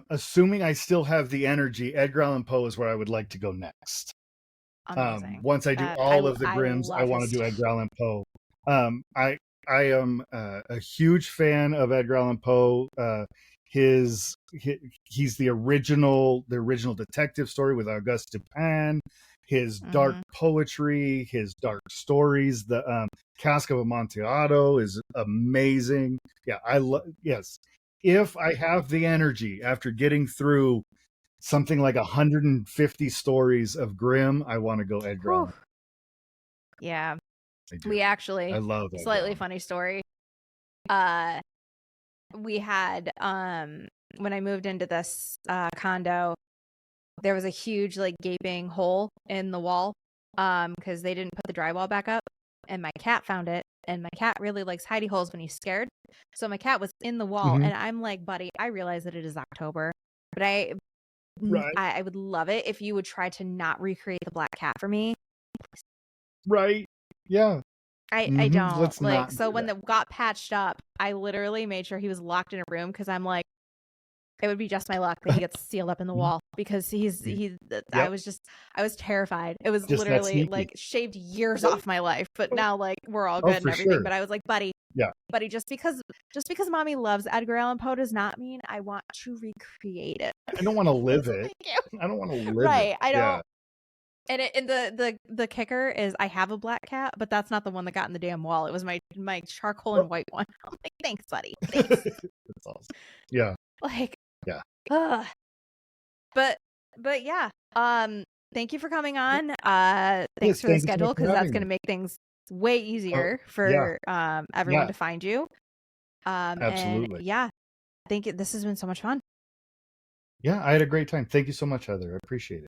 Speaker 2: assuming I still have the energy, Edgar Allan Poe is where I would like to go next.
Speaker 1: Amazing.
Speaker 2: Once I do all of the Grimms, I want to do Edgar Allan Poe. I am a huge fan of Edgar Allan Poe. He's the original detective story with Auguste Dupin. His dark poetry, his dark stories. The Cask of Amontillado is amazing. Yeah, yes. If I have the energy after getting through something like 150 stories of Grimm, I want to go Edgar Allan.
Speaker 1: Yeah. We actually,
Speaker 2: I love that.
Speaker 1: Slightly funny story. We had when I moved into this condo, there was a huge like gaping hole in the wall because they didn't put the drywall back up, and my cat found it, and my cat really likes hidey holes when he's scared. So my cat was in the wall, and I'm like, buddy, I realize that it is October, but I would love it if you would try to not recreate the black cat for me.
Speaker 2: Right. Yeah.
Speaker 1: I don't.
Speaker 2: Let's
Speaker 1: like,
Speaker 2: not
Speaker 1: so when it got patched up, I literally made sure he was locked in a room because I'm like, it would be just my luck that he gets sealed up in the wall because yep. I was terrified. It was just literally like shaved years off my life, but now like we're all good and everything. Sure. But I was like, buddy, just because mommy loves Edgar Allan Poe does not mean I want to recreate it.
Speaker 2: I don't want to live it. I don't want to live it.
Speaker 1: Right. I don't. And the kicker is I have a black cat, but that's not the one that got in the damn wall. It was my charcoal and white one. I'm like, thanks, buddy. Thanks.
Speaker 2: That's awesome. Yeah.
Speaker 1: Like,
Speaker 2: Yeah.
Speaker 1: but yeah. Thank you for coming on. Thanks
Speaker 2: Yes,
Speaker 1: for the
Speaker 2: thank you so much
Speaker 1: schedule,
Speaker 2: for
Speaker 1: because that's
Speaker 2: having
Speaker 1: gonna
Speaker 2: me.
Speaker 1: make things way
Speaker 2: Oh,
Speaker 1: easier
Speaker 2: yeah,
Speaker 1: for everyone
Speaker 2: yeah,
Speaker 1: to find you. And
Speaker 2: absolutely.
Speaker 1: yeah, this has been so much fun.
Speaker 2: Yeah, I had a great time. Thank you so much, Heather. I appreciate it.